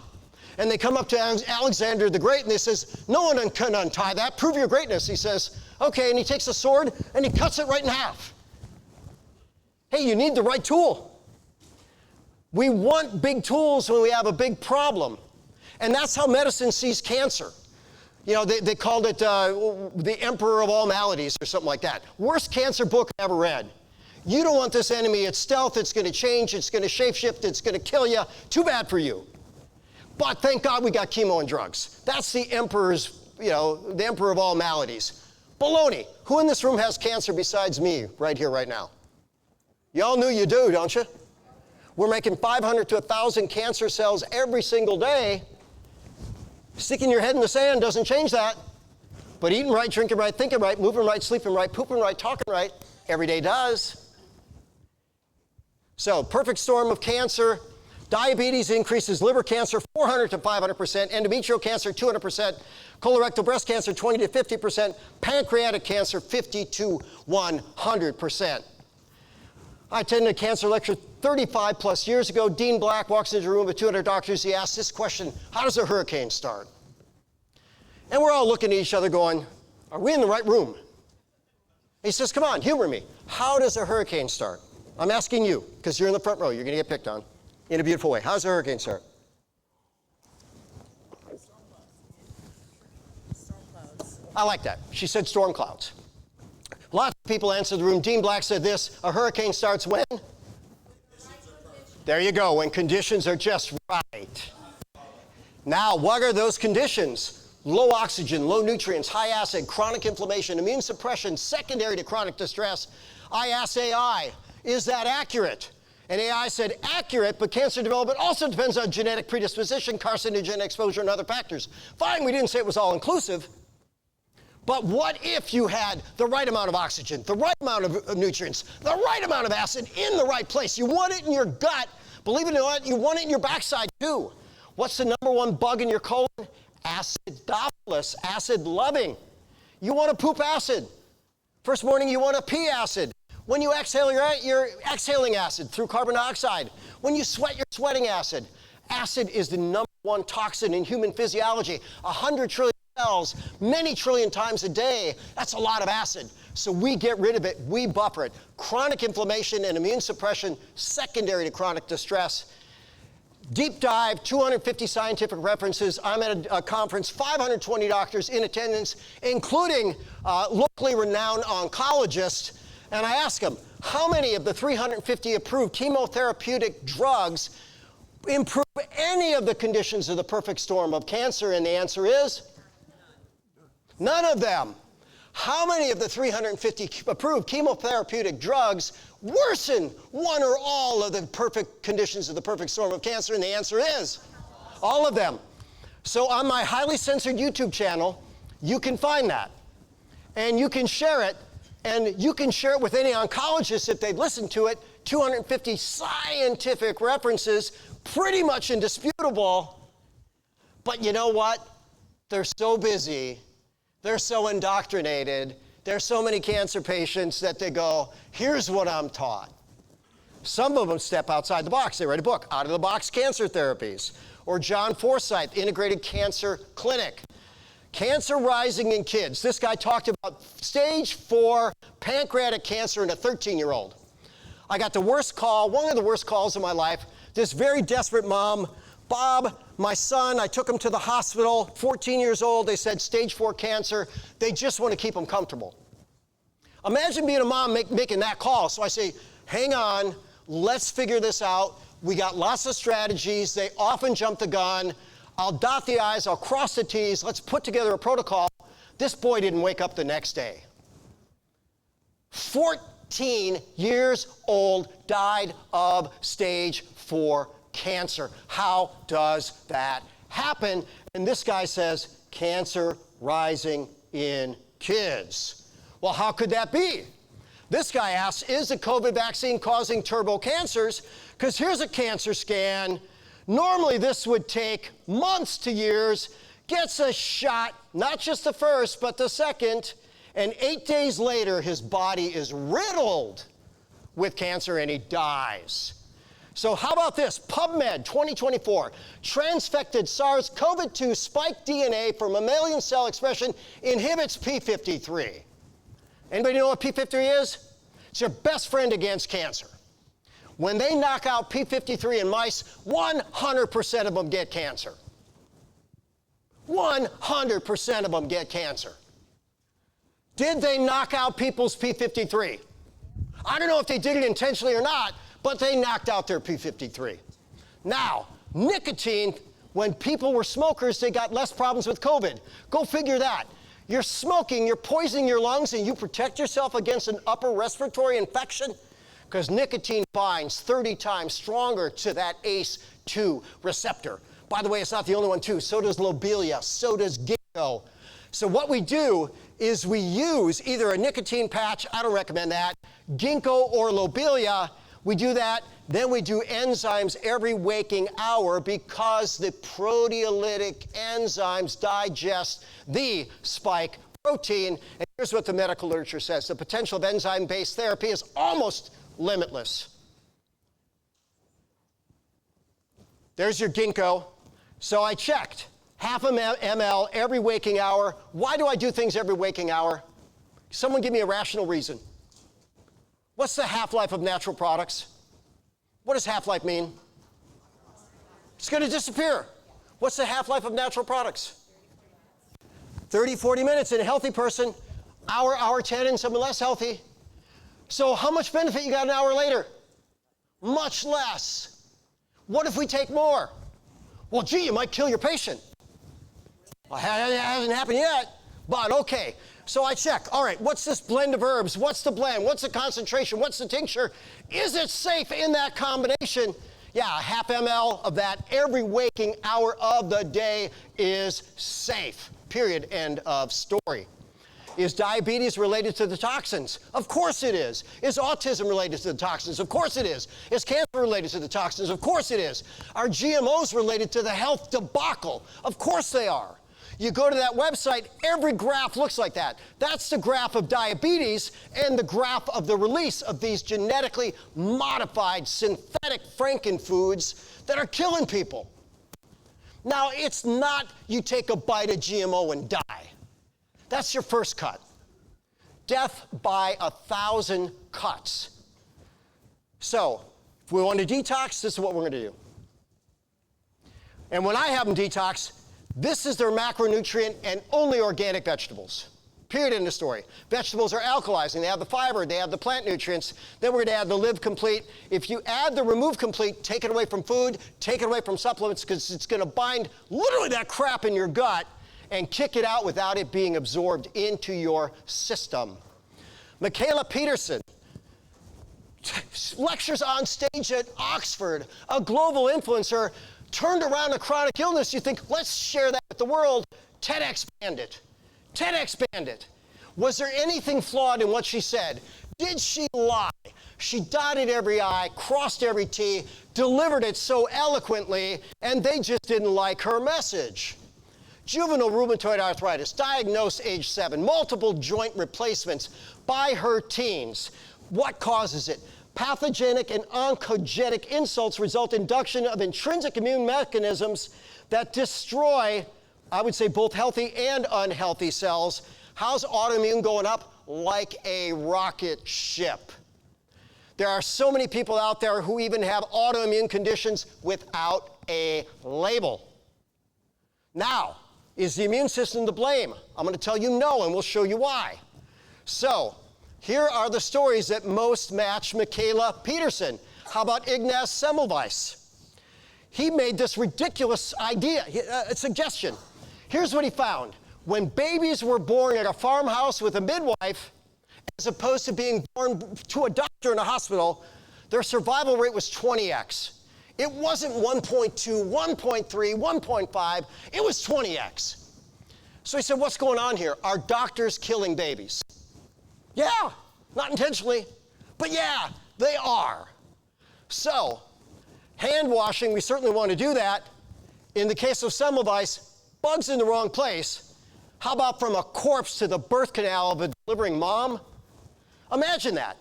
And they come up to Alexander the Great and they says, no one can untie that. Prove your greatness. He says, okay. And he takes a sword and he cuts it right in half. Hey, you need the right tool. We want big tools when we have a big problem. And that's how medicine sees cancer. They called it the emperor of all maladies or something like that. Worst cancer book I ever read. You don't want this enemy. It's stealth. It's going to change. It's going to shapeshift. It's going to kill you. Too bad for you. But thank God we got chemo and drugs. That's the emperor's, the emperor of all maladies. Baloney. Who in this room has cancer besides me right here, right now? Y'all knew you do, don't you? We're making 500 to 1,000 cancer cells every single day. Sticking your head in the sand doesn't change that. But eating right, drinking right, thinking right, moving right, sleeping right, pooping right, talking right, every day does. So, perfect storm of cancer. Diabetes increases liver cancer 400 to 500%, endometrial cancer 200%, colorectal breast cancer 20 to 50%, pancreatic cancer 50 to 100%. I attended a cancer lecture 35 plus years ago. Dean Black walks into a room with 200 doctors. He asks this question, how does a hurricane start? And we're all looking at each other going, are we in the right room? He says, come on, humor me. How does a hurricane start? I'm asking you, because you're in the front row. You're going to get picked on in a beautiful way. How does a hurricane start? Storm clouds. I like that. She said storm clouds. Lots of people answered the room. Dean Black said this, a hurricane starts when? There you go, when conditions are just right. Now, what are those conditions? Low oxygen, low nutrients, high acid, chronic inflammation, immune suppression, secondary to chronic distress. I asked AI, is that accurate? And AI said, accurate, but cancer development also depends on genetic predisposition, carcinogenic exposure, and other factors. Fine, we didn't say it was all inclusive. But what if you had the right amount of oxygen, the right amount of nutrients, the right amount of acid in the right place? You want it in your gut. Believe it or not, you want it in your backside too. What's the number one bug in your colon? Acidophilus, acid-loving. You want to poop acid. First morning, you want to pee acid. When you exhale, you're exhaling acid through carbon dioxide. When you sweat, you're sweating acid. Acid is the number one toxin in human physiology. 100 trillion cells, many trillion times a day. That's a lot of acid. So we get rid of it, we buffer it. Chronic inflammation and immune suppression, secondary to chronic distress. Deep dive, 250 scientific references. I'm at a conference, 520 doctors in attendance, including locally renowned oncologists. And I asked them, how many of the 350 approved chemotherapeutic drugs improve any of the conditions of the perfect storm of cancer? And the answer is none of them. How many of the 350 approved chemotherapeutic drugs worsen one or all of the perfect conditions of the perfect storm of cancer? And the answer is all of them. So on my highly censored YouTube channel, you can find that. And you can share it. And you can share it with any oncologist if they'd listen to it. 250 scientific references, pretty much indisputable. But you know what? They're so busy. They're so indoctrinated. There's so many cancer patients that they go, here's what I'm taught. Some of them step outside the box. They write a book, Out of the Box Cancer Therapies. Or John Forsyth, Integrated Cancer Clinic. Cancer rising in kids. This guy talked about stage 4 pancreatic cancer in a 13-year-old. I got the worst call, one of the worst calls of my life. This very desperate mom, Bob, my son, I took him to the hospital, 14 years old. They said stage 4 cancer. They just want to keep him comfortable. Imagine being a mom making that call. So I say, hang on, let's figure this out. We got lots of strategies. They often jump the gun. I'll dot the I's, I'll cross the T's. Let's put together a protocol. This boy didn't wake up the next day. 14 years old, died of stage 4 cancer. How does that happen? And this guy says, cancer rising in kids. Well, how could that be? This guy asks, is the COVID vaccine causing turbo cancers? Because here's a cancer scan. Normally this would take months to years. Gets a shot, not just the first, but the second. And 8 days later, his body is riddled with cancer and he dies. So how about this? PubMed 2024, transfected SARS-CoV-2 spike DNA for mammalian cell expression inhibits p53. Anybody know what p53 is? It's your best friend against cancer. When they knock out p53 in mice, 100% of them get cancer. 100% of them get cancer. Did they knock out people's p53? I don't know if they did it intentionally or not, but they knocked out their p53. Now, nicotine, when people were smokers, they got less problems with COVID. Go figure that. You're smoking, you're poisoning your lungs, and you protect yourself against an upper respiratory infection because nicotine binds 30 times stronger to that ACE2 receptor. By the way, it's not the only one too. So does lobelia, so does ginkgo. So what we do is we use either a nicotine patch, I don't recommend that, ginkgo or lobelia. We do that, then we do enzymes every waking hour because the proteolytic enzymes digest the spike protein. And here's what the medical literature says. The potential of enzyme-based therapy is almost limitless. There's your ginkgo. So I checked. Half a ml every waking hour. Why do I do things every waking hour? Someone give me a rational reason. What's the half-life of natural products? What does half-life mean? It's going to disappear. What's the half-life of natural products? 30, 40 minutes in a healthy person, hour 10 in someone less healthy. So how much benefit you got an hour later? Much less. What if we take more? Well, gee, you might kill your patient. Well, it hasn't happened yet, but okay. So I check, all right, what's this blend of herbs? What's the blend? What's the concentration? What's the tincture? Is it safe in that combination? Yeah, half ml of that every waking hour of the day is safe. Period. End of story. Is diabetes related to the toxins? Of course it is. Is autism related to the toxins? Of course it is. Is cancer related to the toxins? Of course it is. Are GMOs related to the health debacle? Of course they are. You go to that website, every graph looks like that. That's the graph of diabetes and the graph of the release of these genetically modified synthetic frankenfoods that are killing people. Now, it's not you take a bite of GMO and die. That's your first cut. Death by 1,000 cuts. So, if we want to detox, this is what we're going to do. And when I have them detox, this is their macronutrient and only organic vegetables. Period in the story. Vegetables are alkalizing. They have the fiber, they have the plant nutrients. Then we're going to add the live complete. If you add the remove complete, take it away from food, take it away from supplements, because it's going to bind literally that crap in your gut and kick it out without it being absorbed into your system. Michaela Peterson lectures on stage at Oxford, a global influencer, turned around a chronic illness. You think, let's share that with the world. TEDx banned it. TEDx banned it. Was there anything flawed in what she said? Did she lie? She dotted every I, crossed every T, delivered it so eloquently, and they just didn't like her message. Juvenile rheumatoid arthritis, diagnosed age 7, multiple joint replacements by her teens. What causes it? Pathogenic and oncogenic insults result in induction of intrinsic immune mechanisms that destroy, I would say, both healthy and unhealthy cells. How's autoimmune going up? Like a rocket ship. There are so many people out there who even have autoimmune conditions without a label. Now, is the immune system to blame? I'm going to tell you no, and we'll show you why. So, here are the stories that most match Michaela Peterson. How about Ignaz Semmelweis? He made this ridiculous idea, a suggestion. Here's what he found. When babies were born at a farmhouse with a midwife, as opposed to being born to a doctor in a hospital, their survival rate was 20x. It wasn't 1.2, 1.3, 1.5, it was 20x. So he said, what's going on here? Are doctors killing babies? Yeah, not intentionally, but yeah, they are. So, hand washing, we certainly want to do that. In the case of Semmelweis, bugs in the wrong place. How about from a corpse to the birth canal of a delivering mom? Imagine that.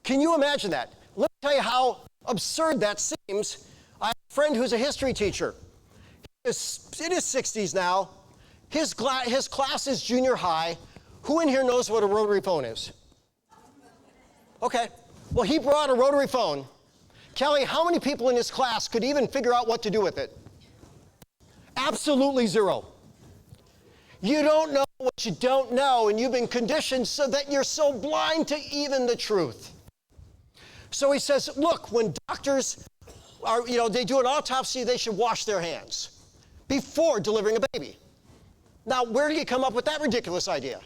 Can you imagine that? Let me tell you how absurd that seems. I have a friend who's a history teacher. He's in his 60s now. His class is junior high. Who in here knows what a rotary phone is? Okay. Well, he brought a rotary phone. Kelly, how many people in his class could even figure out what to do with it? Absolutely zero. You don't know what you don't know, and you've been conditioned so that you're so blind to even the truth. So he says, look, when doctors are, they do an autopsy, they should wash their hands before delivering a baby. Now, where did he come up with that ridiculous idea?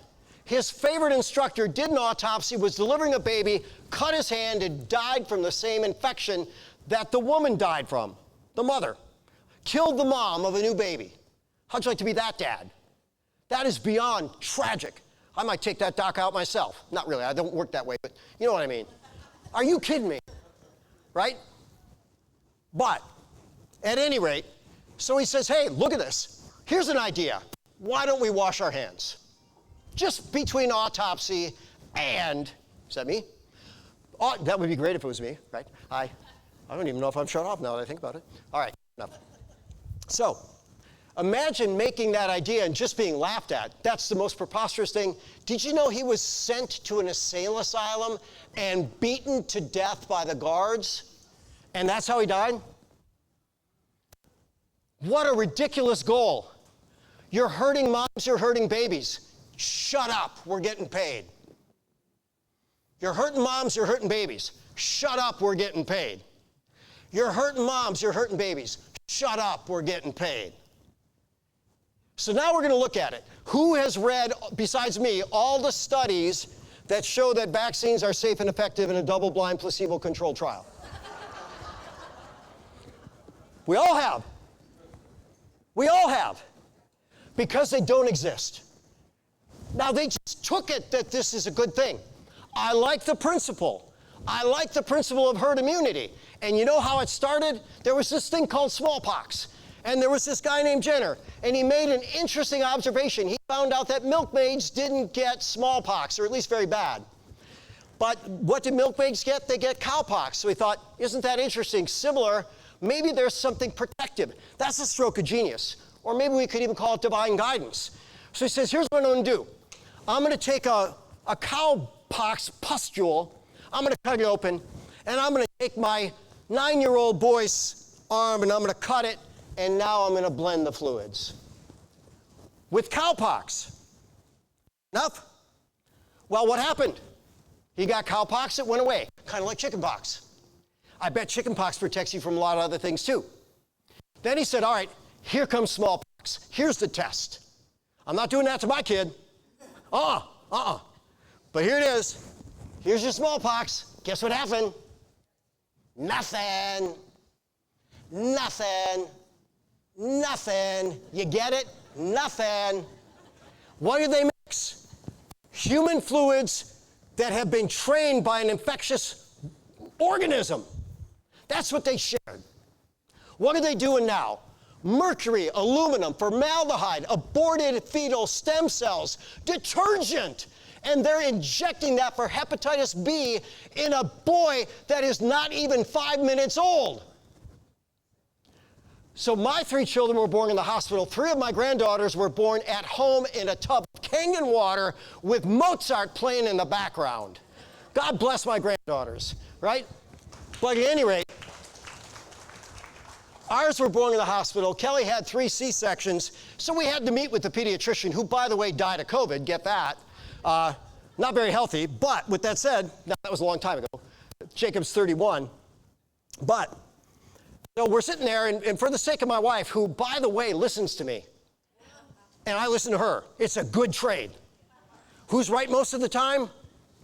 His favorite instructor did an autopsy, was delivering a baby, cut his hand, and died from the same infection that the woman died from, the mother. Killed the mom of a new baby. How'd you like to be that dad? That is beyond tragic. I might take that doc out myself. Not really, I don't work that way, but you know what I mean. Are you kidding me? Right? But, at any rate, so he says, hey, look at this. Here's an idea. Why don't we wash our hands? Just between autopsy and, is that me? Oh, that would be great if it was me, right? I don't even know if I'm shut off now that I think about it. All right, enough. So, imagine making that idea and just being laughed at. That's the most preposterous thing. Did you know he was sent to an insane asylum and beaten to death by the guards? And that's how he died? What a ridiculous goal. You're hurting moms, you're hurting babies. Shut up, we're getting paid. You're hurting moms, you're hurting babies. Shut up, we're getting paid. You're hurting moms, you're hurting babies. Shut up, we're getting paid. So now we're going to look at it. Who has read, besides me, all the studies that show that vaccines are safe and effective in a double-blind, placebo-controlled trial? We all have. We all have. Because they don't exist. Now, they just took it that this is a good thing. I like the principle. I like the principle of herd immunity. And you know how it started? There was this thing called smallpox. And there was this guy named Jenner, and he made an interesting observation. He found out that milkmaids didn't get smallpox, or at least very bad. But what did milkmaids get? They get cowpox. So he thought, isn't that interesting? Similar, maybe there's something protective. That's a stroke of genius. Or maybe we could even call it divine guidance. So he says, here's what I'm going to do. I'm going to take a cowpox pustule, I'm going to cut it open, and I'm going to take my 9-year-old boy's arm, and I'm going to cut it, and now I'm going to blend the fluids. With cowpox. Enough? Well, what happened? He got cowpox, it went away, kind of like chickenpox. I bet chickenpox protects you from a lot of other things too. Then he said, all right, here comes smallpox. Here's the test. I'm not doing that to my kid. But here it is. Here's your smallpox. Guess what happened? Nothing. Nothing. Nothing. You get it? Nothing. What do they mix? Human fluids that have been trained by an infectious organism. That's what they shared. What are they doing now? Mercury, aluminum, formaldehyde, aborted fetal stem cells, detergent. And they're injecting that for hepatitis B in a boy that is not even 5 minutes old. So my 3 children were born in the hospital. 3 of my granddaughters were born at home in a tub of Kangen water with Mozart playing in the background. God bless my granddaughters, right? But at any rate, ours were born in the hospital. Kelly had 3 C-sections, so we had to meet with the pediatrician, who, by the way, died of COVID, get that. Not very healthy, but with that said, now that was a long time ago. Jacob's 31. But, so we're sitting there, and for the sake of my wife, who, by the way, listens to me, and I listen to her, it's a good trade. Who's right most of the time?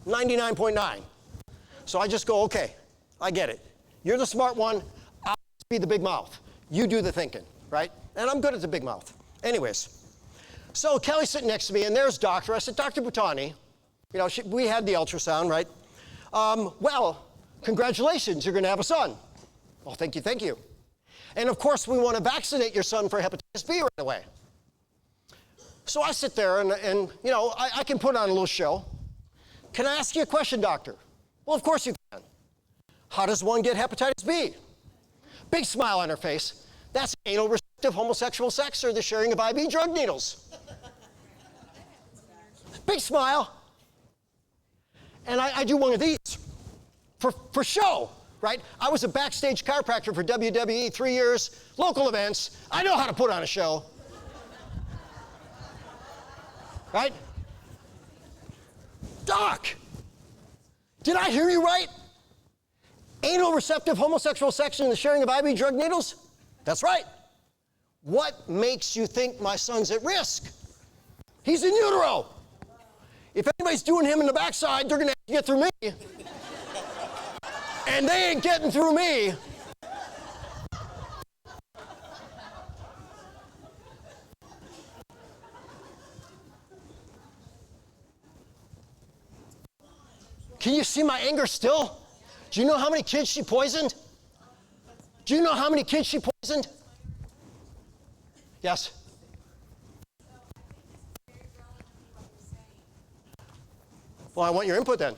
99.9. So I just go, okay, I get it. You're the smart one. I'll be the big mouth. You do the thinking, right? And I'm good at the big mouth. Anyways, so Kelly's sitting next to me, and there's Doctor. I said, Dr. Butani, you know, we had the ultrasound, right? Well, congratulations, you're going to have a son. Well, thank you, thank you. And of course, we want to vaccinate your son for hepatitis B right away. So I sit there, and you know, I can put on a little show. Can I ask you a question, doctor? Well, of course you can. How does one get hepatitis B? Big smile on her face. That's anal receptive homosexual sex or the sharing of IV drug needles. Big smile. And I do one of these for show, right? I was a backstage chiropractor for WWE 3 years, local events. I know how to put on a show. Right? Doc, did I hear you right? Anal receptive homosexual sex and the sharing of IV drug needles? That's right. What makes you think my son's at risk? He's in utero. If anybody's doing him in the backside, they're going to have to get through me. And they ain't getting through me. Can you see my anger still? Do you know how many kids she poisoned? Do you know how many kids she poisoned? Yes? Well, I want your input then.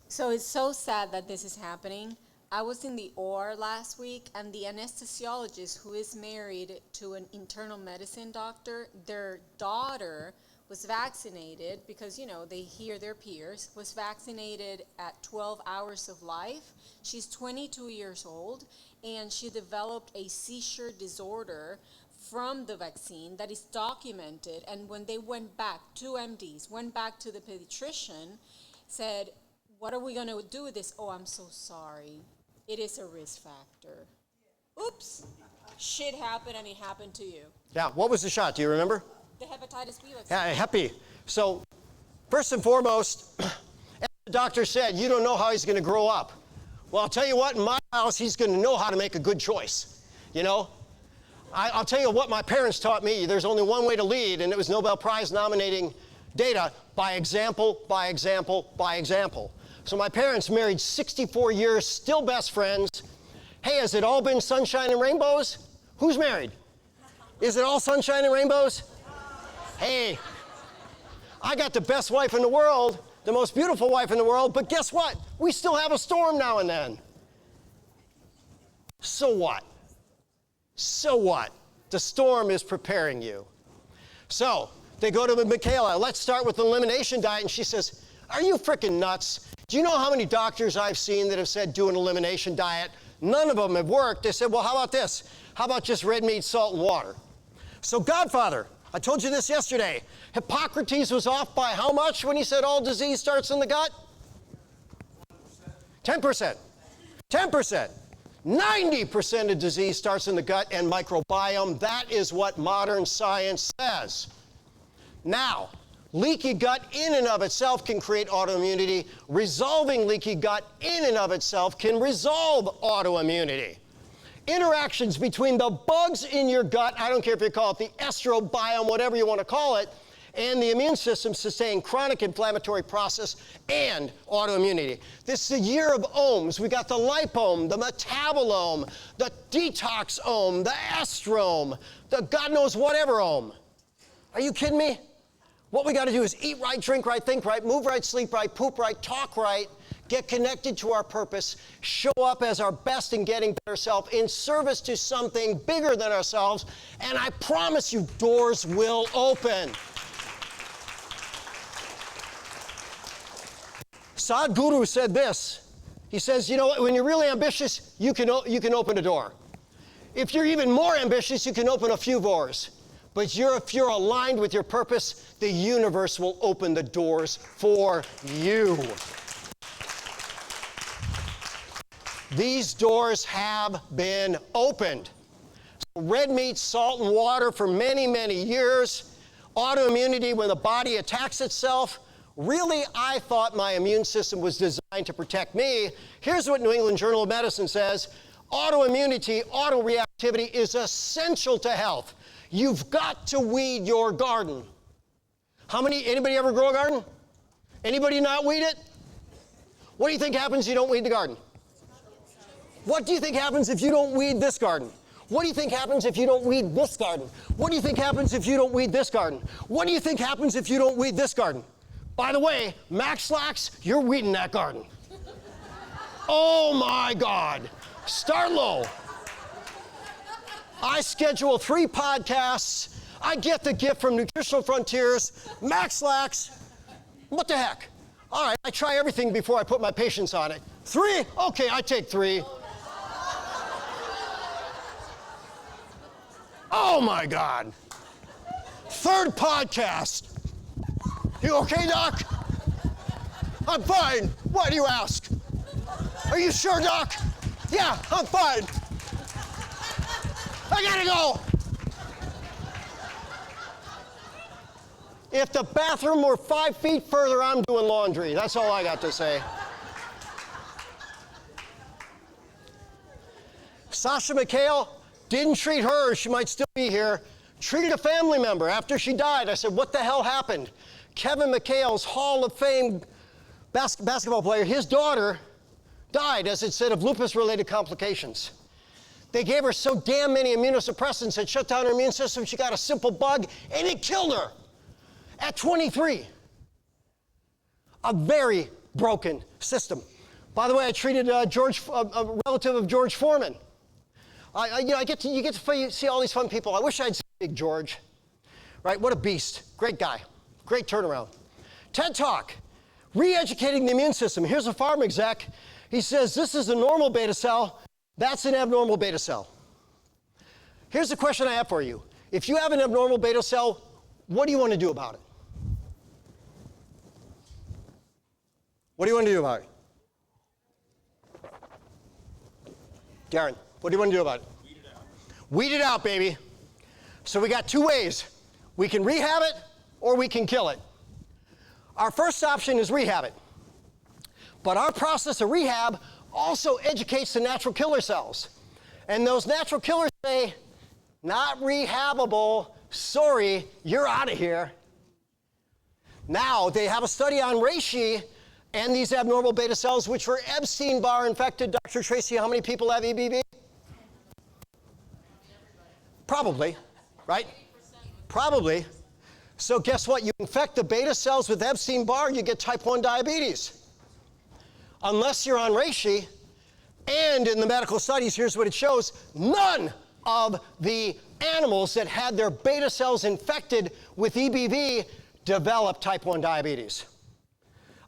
So it's so sad that this is happening. I was in the OR last week, and the anesthesiologist who is married to an internal medicine doctor, their daughter was vaccinated because, you know, they hear their peers, was vaccinated at 12 hours of life. She's 22 years old, and she developed a seizure disorder from the vaccine that is documented. And when they went back, 2 MDs, went back to the pediatrician, said, what are we going to do with this? Oh, I'm so sorry. It is a risk factor. Oops. Shit happened, and it happened to you. Yeah, what was the shot? Do you remember? The hepatitis B vaccine. Yeah, Hep B. So, first and foremost, as the doctor said, you don't know how he's going to grow up. Well, I'll tell you what, in my house, he's going to know how to make a good choice. You know? I'll tell you what my parents taught me. There's only one way to lead, and it was Nobel Prize nominating data by example, by example, by example. So my parents married 64 years, still best friends. Hey, has it all been sunshine and rainbows? Who's married? Is it all sunshine and rainbows? Hey, I got the best wife in the world, the most beautiful wife in the world, but guess what? We still have a storm now and then. So what? So what? The storm is preparing you. So they go to Michaela, let's start with the elimination diet, and she says, are you freaking nuts? Do you know how many doctors I've seen that have said do an elimination diet? None of them have worked. They said, well, how about this? How about just red meat, salt, and water? So Godfather, I told you this yesterday. Hippocrates was off by how much when he said all disease starts in the gut? 10%. 10%. 90% of disease starts in the gut and microbiome. That is what modern science says. Now, leaky gut in and of itself can create autoimmunity. Resolving leaky gut in and of itself can resolve autoimmunity. Interactions between the bugs in your gut, I don't care if you call it the estrobiome, whatever you want to call it, and the immune system sustain chronic inflammatory process and autoimmunity. This is a year of ohms. We got the lipome, the metabolome, the detoxome, the estrome, the God knows whatever ohm. Are you kidding me? What we got to do is eat right, drink right, think right, move right, sleep right, poop right, talk right, get connected to our purpose, show up as our best and getting better self in service to something bigger than ourselves, and I promise you doors will open. Sadhguru said this. He says, you know, when you're really ambitious, you can open a door. If you're even more ambitious, you can open a few doors. But if you're aligned with your purpose, the universe will open the doors for you. These doors have been opened. So red meat, salt, and water for many, many years. Autoimmunity when the body attacks itself. Really, I thought my immune system was designed to protect me. Here's what New England Journal of Medicine says. Autoimmunity, autoreactivity is essential to health. You've got to weed your garden. Anybody ever grow a garden? Anybody not weed it? What do you think happens if you don't weed the garden? What do you think happens if you don't weed this garden? What do you think happens if you don't weed this garden? What do you think happens if you don't weed this garden? What do you think happens if you don't weed this garden? By the way, Max Slacks, you're weeding that garden. Oh my God. Start low. I schedule 3 podcasts. I get the gift from Nutritional Frontiers, Max Slacks. What the heck? All right, I try everything before I put my patience on it. 3? Okay, I take 3. Oh my God. 3rd podcast. You okay, Doc? I'm fine. Why do you ask? Are you sure, Doc? Yeah, I'm fine. I gotta go. If the bathroom were 5 feet further, I'm doing laundry. That's all I got to say. Sasha McHale didn't treat her. She might still be here. Treated a family member after she died. I said, what the hell happened? Kevin McHale's Hall of Fame basketball player, his daughter died, as it said, of lupus-related complications. They gave her so damn many immunosuppressants that shut down her immune system, she got a simple bug, and it killed her at 23. A very broken system. By the way, I treated a relative of George Foreman. You get to see all these fun people. I wish I'd seen Big George. Right? What a beast. Great guy. Great turnaround. TED Talk. Re-educating the immune system. Here's a farm exec. He says, this is a normal beta cell. That's an abnormal beta cell. Here's the question I have for you. If you have an abnormal beta cell, what do you want to do about it? What do you want to do about it? Garen, what do you want to do about it? Weed it out. Weed it out, baby. So we got 2 ways. We can rehab it or we can kill it. Our first option is rehab it. But our process of rehab also educates the natural killer cells. And those natural killers say, not rehabable, sorry, you're out of here. Now, they have a study on Reishi and these abnormal beta cells, which were Epstein-Barr infected. Dr. Tracy, how many people have EBV? Probably, right? Probably. So guess what? You infect the beta cells with Epstein-Barr, you get type 1 diabetes. Unless you're on Reishi, and in the medical studies, here's what it shows, none of the animals that had their beta cells infected with EBV developed type 1 diabetes.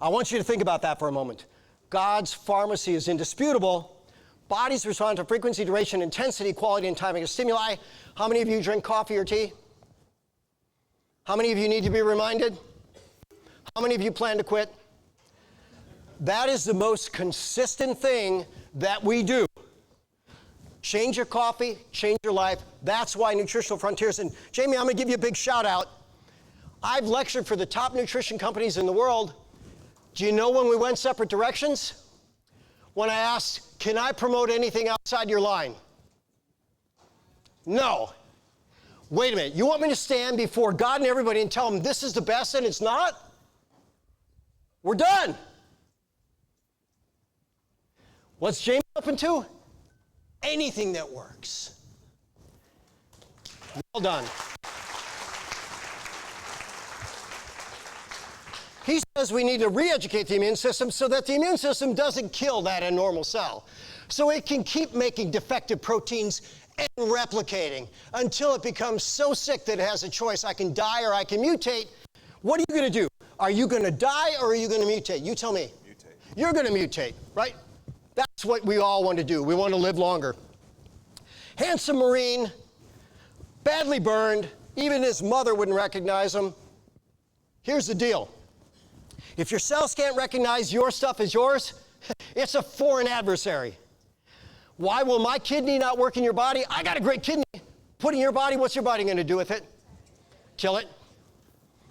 I want you to think about that for a moment. God's pharmacy is indisputable. Bodies respond to frequency, duration, intensity, quality, and timing of stimuli. How many of you drink coffee or tea? How many of you need to be reminded? How many of you plan to quit? That is the most consistent thing that we do. Change your coffee, change your life. That's why Nutritional Frontiers. And Jamie, I'm going to give you a big shout out. I've lectured for the top nutrition companies in the world. Do you know when we went separate directions? When I asked, can I promote anything outside your line? No. Wait a minute, you want me to stand before God and everybody and tell them this is the best and it's not? We're done. What's Jamie open to? Anything that works. Well done. He says we need to re-educate the immune system so that the immune system doesn't kill that abnormal cell. So it can keep making defective proteins and replicating until it becomes so sick that it has a choice. I can die or I can mutate. What are you going to do? Are you going to die or are you going to mutate? You tell me. Mutate. You're going to mutate, right? That's what we all want to do. We want to live longer. Handsome Marine, badly burned, even his mother wouldn't recognize him. Here's the deal. If your cells can't recognize your stuff as yours, it's a foreign adversary. Why will my kidney not work in your body? I got a great kidney. Put in your body, what's your body going to do with it? Kill it.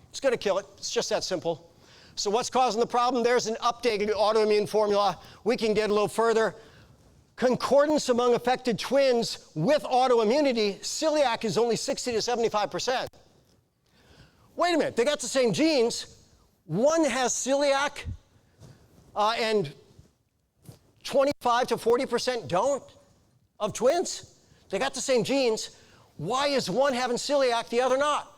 It's going to kill it. It's just that simple. So what's causing the problem? There's an updated autoimmune formula. We can get a little further. Concordance among affected twins with autoimmunity, celiac is only 60 to 75%. Wait a minute, they got the same genes. One has celiac and 25 to 40% don't of twins. They got the same genes. Why is one having celiac, the other not?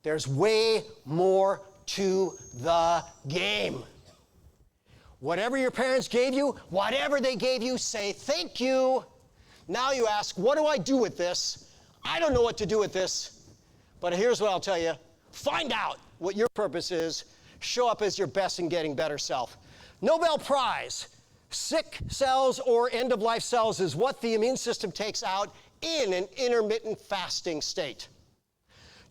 There's way more to the game. Whatever your parents gave you, whatever they gave you, say thank you. Now you ask, what do I do with this? I don't know what to do with this. But here's what I'll tell you. Find out what your purpose is. Show up as your best and getting better self. Nobel Prize. Sick cells or end-of-life cells is what the immune system takes out in an intermittent fasting state.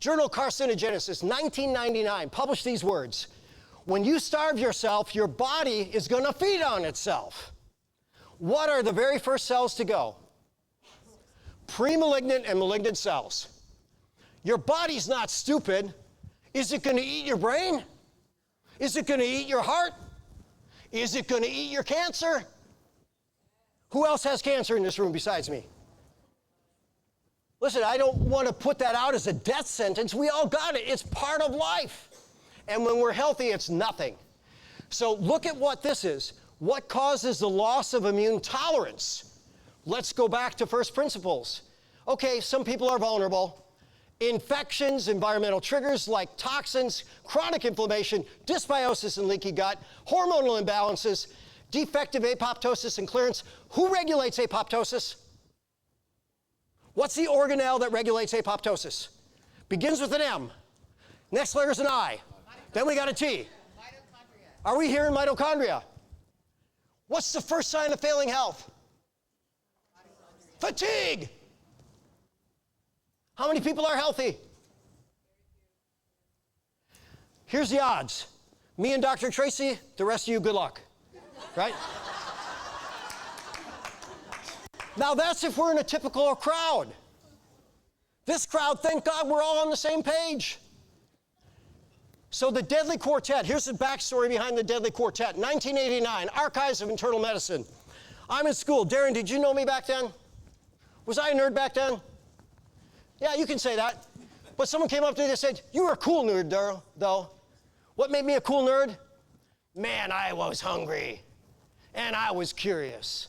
Journal Carcinogenesis, 1999, published these words. When you starve yourself, your body is going to feed on itself. What are the very first cells to go? Pre-malignant and malignant cells. Your body's not stupid. Is it going to eat your brain? Is it going to eat your heart? Is it going to eat your cancer? Who else has cancer in this room besides me? Listen, I don't want to put that out as a death sentence. We all got it. It's part of life. And when we're healthy, it's nothing. So look at what this is. What causes the loss of immune tolerance? Let's go back to first principles. Okay, some people are vulnerable. Infections, environmental triggers like toxins, chronic inflammation, dysbiosis and leaky gut, hormonal imbalances, defective apoptosis and clearance. Who regulates apoptosis? What's the organelle that regulates apoptosis? Begins with an M. Next letter is an I. Then we got a T. Mitochondria. Are we here in mitochondria? What's the first sign of failing health? Fatigue. How many people are healthy? Here's the odds. Me and Dr. Tracy, the rest of you, good luck. Right? Now that's if we're in a typical crowd. This crowd, thank God, we're all on the same page. So the Deadly Quartet, here's the backstory behind the Deadly Quartet. 1989, Archives of Internal Medicine. I'm in school. Darren, did you know me back then? Was I a nerd back then? Yeah, you can say that. But someone came up to me and said, you were a cool nerd, though. What made me a cool nerd? Man, I was hungry. And I was curious.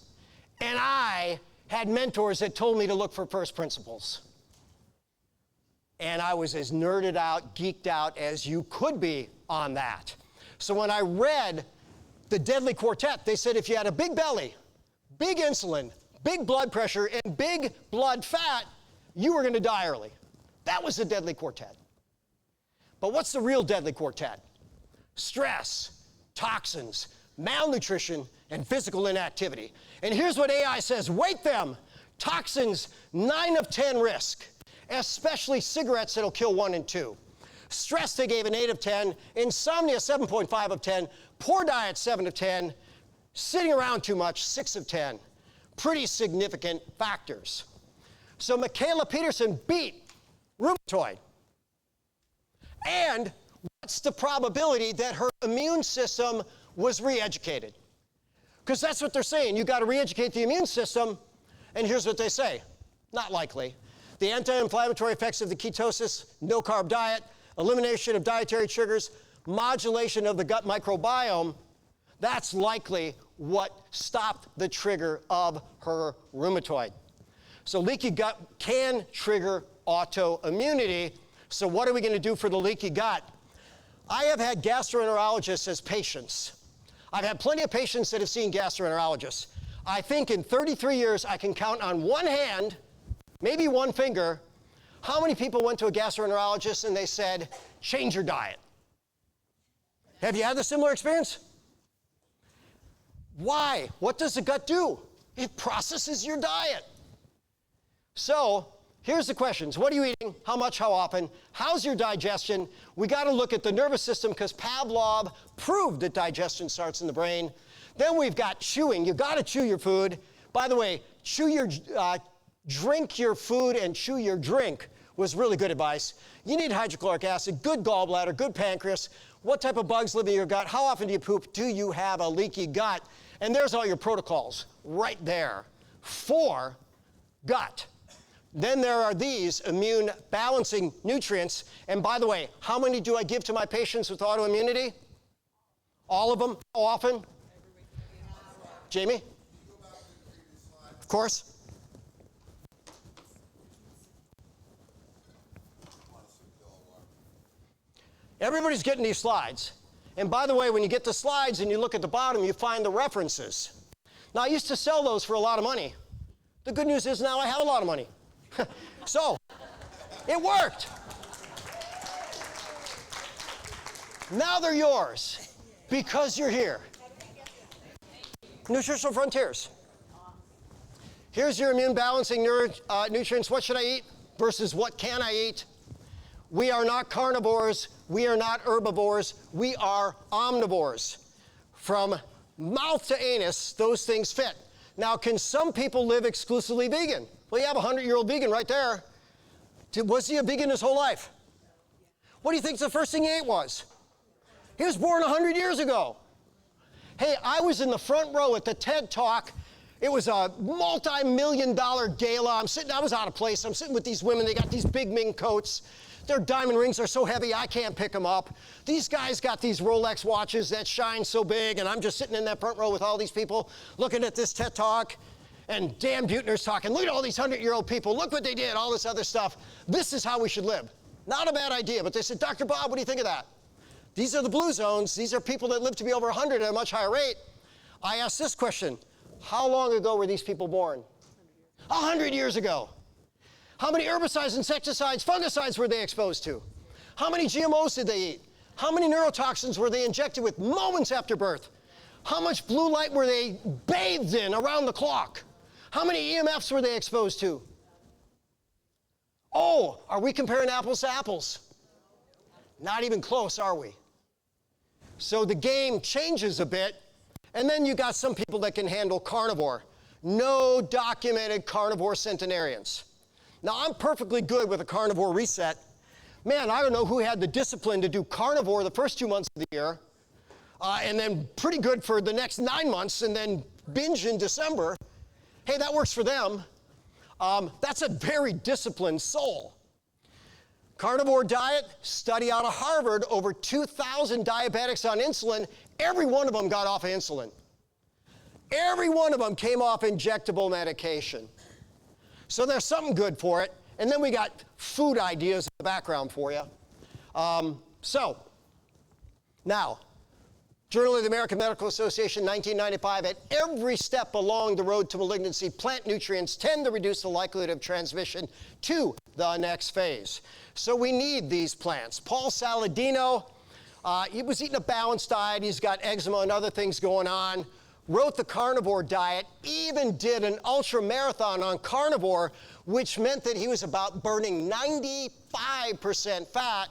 And I had mentors that told me to look for first principles. And I was as nerded out, geeked out as you could be on that. So when I read the Deadly Quartet, they said if you had a big belly, big insulin, big blood pressure, and big blood fat, you were going to die early. That was the Deadly Quartet. But what's the real Deadly Quartet? Stress, toxins, malnutrition, and physical inactivity. And here's what AI says, weight them. Toxins, 9 of 10 risk. especially cigarettes that'll kill 1 in 2. Stress, they gave an 8 of 10. Insomnia, 7.5 of 10. Poor diet, 7 of 10. Sitting around too much, 6 of 10. Pretty significant factors. So Michaela Peterson beat rheumatoid. And what's the probability that her immune system was re-educated? Because that's what they're saying. You got to re-educate the immune system, and here's what they say. Not likely. The anti-inflammatory effects of the ketosis, no-carb diet, elimination of dietary sugars, modulation of the gut microbiome, that's likely what stopped the trigger of her rheumatoid. So leaky gut can trigger autoimmunity. So what are we going to do for the leaky gut? I have had gastroenterologists as patients. I've had plenty of patients that have seen gastroenterologists. I think in 33 years I can count on one hand, maybe one finger, how many people went to a gastroenterologist and they said, change your diet. Have you had a similar experience? Why? What does the gut do? It processes your diet. So here's the questions. What are you eating? How much? How often? How's your digestion? We got to look at the nervous system because Pavlov proved that digestion starts in the brain. Then we've got chewing. You've got to chew your food. By the way, drink your food and chew your drink was really good advice. You need hydrochloric acid, good gallbladder, good pancreas. What type of bugs live in your gut? How often do you poop? Do you have a leaky gut? And there's all your protocols right there for gut. Then there are these immune balancing nutrients. And by the way, how many do I give to my patients with autoimmunity? All of them? How often? Jamie? Of course. Everybody's getting these slides. And by the way, when you get the slides and you look at the bottom, you find the references. Now, I used to sell those for a lot of money. The good news is now I have a lot of money. So, it worked. Now they're yours because you're here. Nutritional Frontiers. Here's your immune balancing nutrients. What should I eat versus what can I eat? We are not carnivores. We are not herbivores. We are omnivores. From mouth to anus, those things fit. Now, can some people live exclusively vegan? Well, you have a 100-year-old vegan right there. Was he a vegan his whole life? What do you think the first thing he ate was? He was born 100 years ago. Hey, I was in the front row at the TED Talk. It was a multi-million-dollar gala. I was out of place. I'm sitting with these women. They got these big mink coats. Their diamond rings are so heavy, I can't pick them up. These guys got these Rolex watches that shine so big, and I'm just sitting in that front row with all these people looking at this TED Talk. And Dan Buettner's talking, look at all these 100-year-old people. Look what they did, all this other stuff. This is how we should live. Not a bad idea, but they said, Dr. Bob, what do you think of that? These are the blue zones. These are people that live to be over 100 at a much higher rate. I asked this question. How long ago were these people born? 100 years ago. How many herbicides, insecticides, fungicides were they exposed to? How many GMOs did they eat? How many neurotoxins were they injected with moments after birth? How much blue light were they bathed in around the clock? How many EMFs were they exposed to? Oh, are we comparing apples to apples? Not even close, are we? So the game changes a bit, and then you got some people that can handle carnivore. No documented carnivore centenarians. Now, I'm perfectly good with a carnivore reset. Man, I don't know who had the discipline to do carnivore the first 2 months of the year, and then pretty good for the next 9 months, and then binge in December. Hey, that works for them. That's a very disciplined soul. Carnivore diet, study out of Harvard, over 2,000 diabetics on insulin. Every one of them got off of insulin. Every one of them came off injectable medication. So there's something good for it. And then we got food ideas in the background for you. Now, Journal of the American Medical Association, 1995, at every step along the road to malignancy, plant nutrients tend to reduce the likelihood of transmission to the next phase. So we need these plants. Paul Saladino, he was eating a balanced diet. He's got eczema and other things going on. Wrote the carnivore diet, even did an ultra marathon on carnivore which meant that he was about burning 95% fat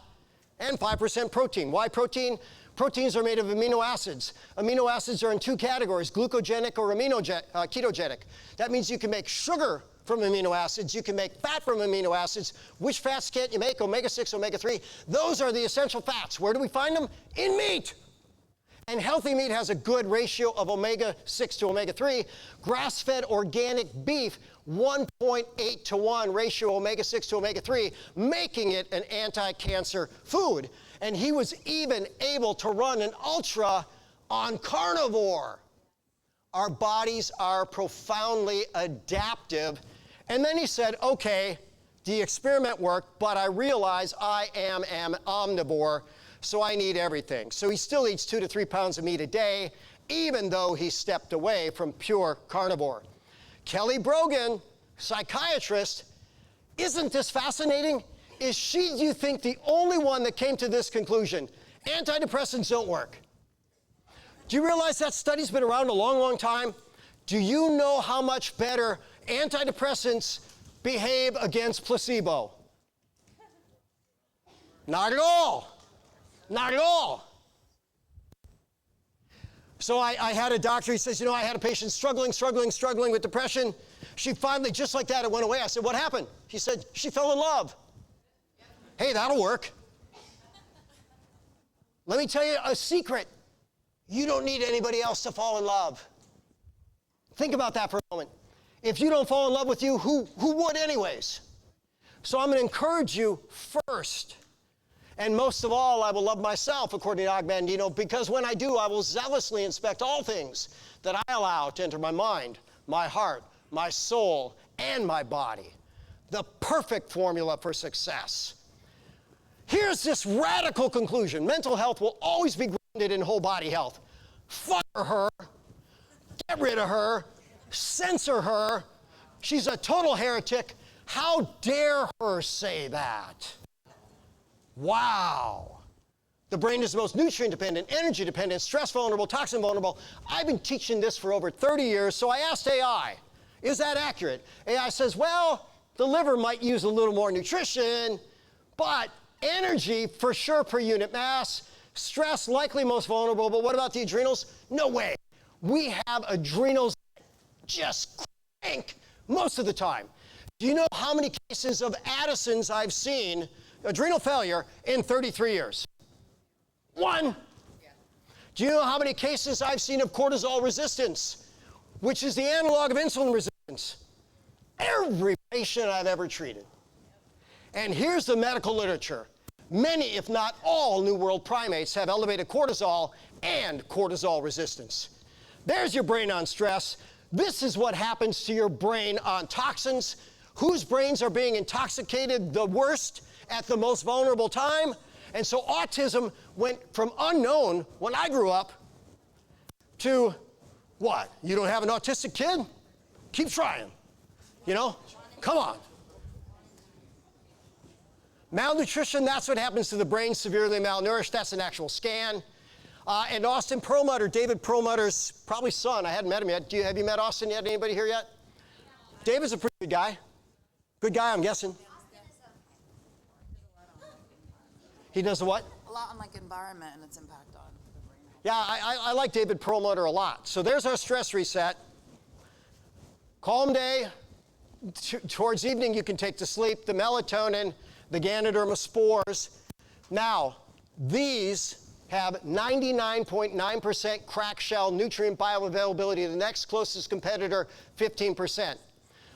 and 5% protein. Why protein? Proteins are made of amino acids. Amino acids are in two categories, glucogenic or ketogenic. That means you can make sugar from amino acids. You can make fat from amino acids. Which fats can't you make? Omega-6, omega-3. Those are the essential fats. Where do we find them? In meat. And healthy meat has a good ratio of omega-6 to omega-3. Grass-fed organic beef, 1.8 to 1 ratio omega-6 to omega-3, making it an anti-cancer food. And he was even able to run an ultra on carnivore. Our bodies are profoundly adaptive. And then he said, okay, the experiment worked, but I realize I am an omnivore, so I need everything. So he still eats 2 to 3 pounds of meat a day, even though he stepped away from pure carnivore. Kelly Brogan, psychiatrist, isn't this fascinating? Is she, do you think, the only one that came to this conclusion? Antidepressants don't work. Do you realize that study's been around a long, long time? Do you know how much better antidepressants behave against placebo? Not at all. Not at all. So I had a doctor, he says, I had a patient struggling with depression. She finally, just like that, it went away. I said, what happened? He said, she fell in love. Hey, that'll work. Let me tell you a secret. You don't need anybody else to fall in love. Think about that for a moment. If you don't fall in love with you, who would anyways? So I'm going to encourage you first. And most of all, I will love myself, according to Og Mandino, because when I do, I will zealously inspect all things that I allow to enter my mind, my heart, my soul, and my body. The perfect formula for success. Here's this radical conclusion. Mental health will always be grounded in whole body health. Fire her, get rid of her, censor her. She's a total heretic. How dare her say that? Wow. The brain is the most nutrient dependent, energy dependent, stress vulnerable, toxin vulnerable. I've been teaching this for over 30 years, so I asked AI, is that accurate? AI says, well, the liver might use a little more nutrition, but energy for sure per unit mass, stress likely most vulnerable, but what about the adrenals? No way. We have adrenals that just crank most of the time. Do you know how many cases of Addison's I've seen, adrenal failure, in 33 years? One. Do you know how many cases I've seen of cortisol resistance, which is the analog of insulin resistance? Every patient I've ever treated. And here's the medical literature. Many, if not all, New World primates have elevated cortisol and cortisol resistance. There's your brain on stress. This is what happens to your brain on toxins. Whose brains are being intoxicated the worst at the most vulnerable time? And so autism went from unknown when I grew up to what? You don't have an autistic kid? Keep trying. Come on. Malnutrition, that's what happens to the brain, severely malnourished. That's an actual scan. And Austin Perlmutter, David Perlmutter's probably son, I hadn't met him yet. Have you met Austin yet? Anybody here yet? David's a pretty good guy. Good guy, I'm guessing. He does a what? A lot on environment and its impact on the brain. Yeah, I like David Perlmutter a lot. So there's our stress reset. Calm day. Towards evening, you can take to sleep the melatonin, the Ganoderma spores. Now, these have 99.9% crack shell nutrient bioavailability. The next closest competitor, 15%.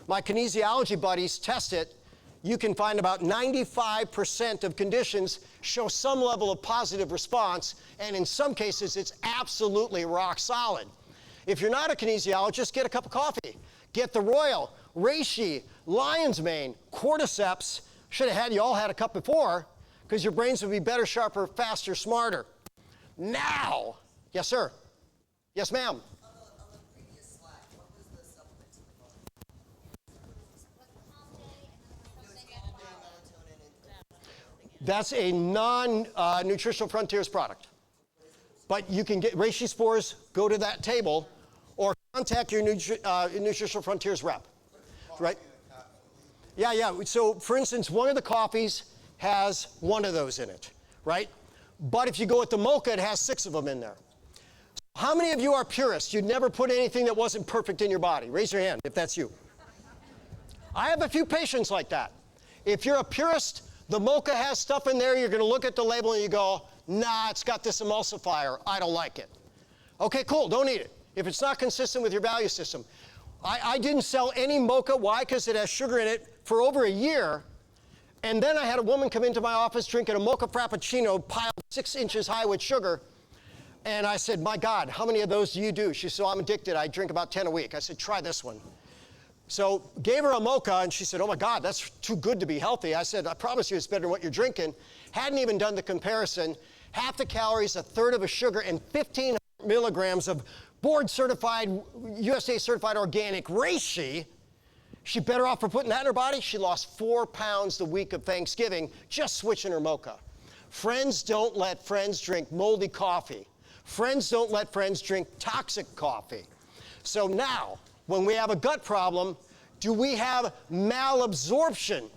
My kinesiology buddies test it. You can find about 95% of conditions show some level of positive response, and in some cases, it's absolutely rock solid. If you're not a kinesiologist, get a cup of coffee. Get the Royal, Reishi, Lion's Mane, Cordyceps. Should have had you all had a cup before, because your brains would be better, sharper, faster, smarter. Now, yes, sir. Yes, ma'am. On the previous slide, what was the supplements for? That's a non-Nutritional Frontiers product. But you can get Reishi spores, go to that table, or contact your Nutritional Frontiers rep. Right? Yeah. So, for instance, one of the coffees has one of those in it, right? But if you go with the mocha, it has 6 of them in there. How many of you are purists? You'd never put anything that wasn't perfect in your body. Raise your hand if that's you. I have a few patients like that. If you're a purist, the mocha has stuff in there, you're going to look at the label and you go, nah, it's got this emulsifier. I don't like it. Okay, cool, don't eat it. If it's not consistent with your value system. I didn't sell any mocha. Why? Because it has sugar in it for over a year. And then I had a woman come into my office drinking a mocha frappuccino piled 6 inches high with sugar. And I said, my God, how many of those do you do? She said, I'm addicted. I drink about 10 a week. I said, try this one. So gave her a mocha, and she said, oh my God, that's too good to be healthy. I said, I promise you it's better than what you're drinking. Hadn't even done the comparison. Half the calories, 1/3 of a sugar, and 1,500 milligrams of board-certified, USA-certified organic reishi. She better off for putting that in her body? She lost 4 pounds the week of Thanksgiving just switching her mocha. Friends don't let friends drink moldy coffee. Friends don't let friends drink toxic coffee. So now, when we have a gut problem, do we have malabsorption?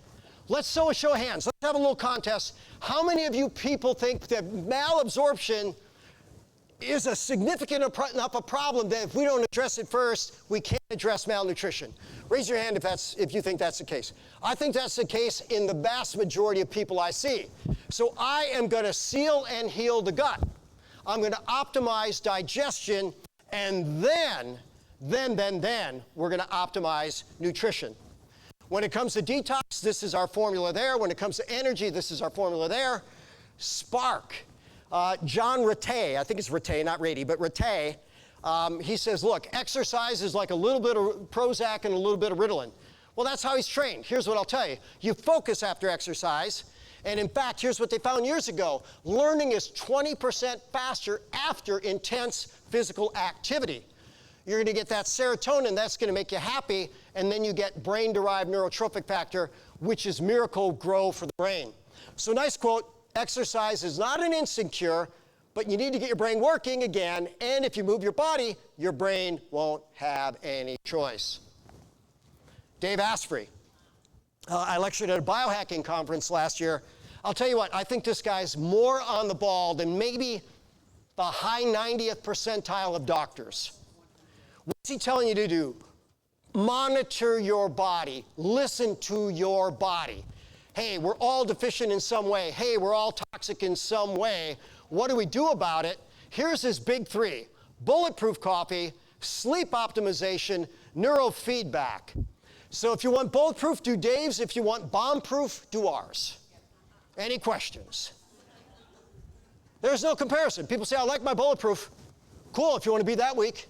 Let's show a show of hands. Let's have a little contest. How many of you people think that malabsorption is a significant enough a problem that if we don't address it first, we can't address malnutrition? Raise your hand if you think that's the case. I think that's the case in the vast majority of people I see. So I am going to seal and heal the gut. I'm going to optimize digestion, and then we're going to optimize nutrition. When it comes to detox, this is our formula there. When it comes to energy, this is our formula there. Spark. John Ratey, I think it's Ratey, not Rady, but Ratey, he says, look, exercise is like a little bit of Prozac and a little bit of Ritalin. Well, that's how he's trained. Here's what I'll tell you. You focus after exercise, and in fact, here's what they found years ago. Learning is 20% faster after intense physical activity. You're going to get that serotonin, that's going to make you happy, and then you get brain-derived neurotrophic factor, which is miracle grow for the brain. So nice quote. Exercise is not an instant cure, but you need to get your brain working again, and if you move your body, your brain won't have any choice. Dave Asprey. I lectured at a biohacking conference last year. I'll tell you what, I think this guy's more on the ball than maybe the high 90th percentile of doctors. What's he telling you to do? Monitor your body. Listen to your body. Hey, we're all deficient in some way. Hey, we're all toxic in some way. What do we do about it? Here's his big 3. Bulletproof coffee, sleep optimization, neurofeedback. So if you want bulletproof, do Dave's. If you want bomb-proof, do ours. Any questions? There's no comparison. People say, I like my bulletproof. Cool, if you want to be that weak.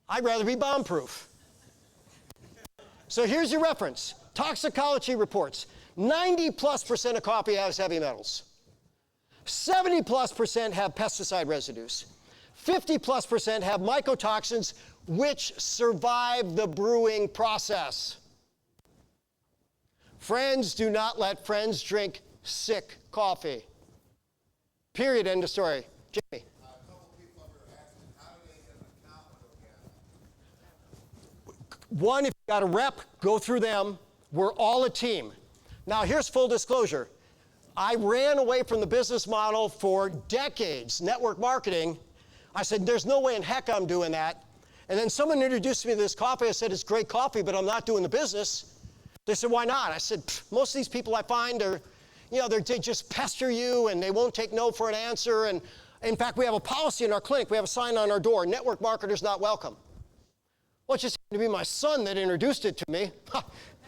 I'd rather be bomb-proof. So here's your reference. Toxicology reports. 90+% of coffee has heavy metals. 70+% have pesticide residues. 50+% have mycotoxins which survive the brewing process. Friends do not let friends drink sick coffee. Period, end of story. Jamie. A couple people are asking, how do they get an account again? One, if you got a rep, go through them. We're all a team. Now, here's full disclosure. I ran away from the business model for decades, network marketing. I said, there's no way in heck I'm doing that. And then someone introduced me to this coffee. I said, it's great coffee, but I'm not doing the business. They said, why not? I said, most of these people I find are, they just pester you and they won't take no for an answer. And in fact, we have a policy in our clinic. We have a sign on our door, network marketers not welcome. Well, it just happened to be my son that introduced it to me.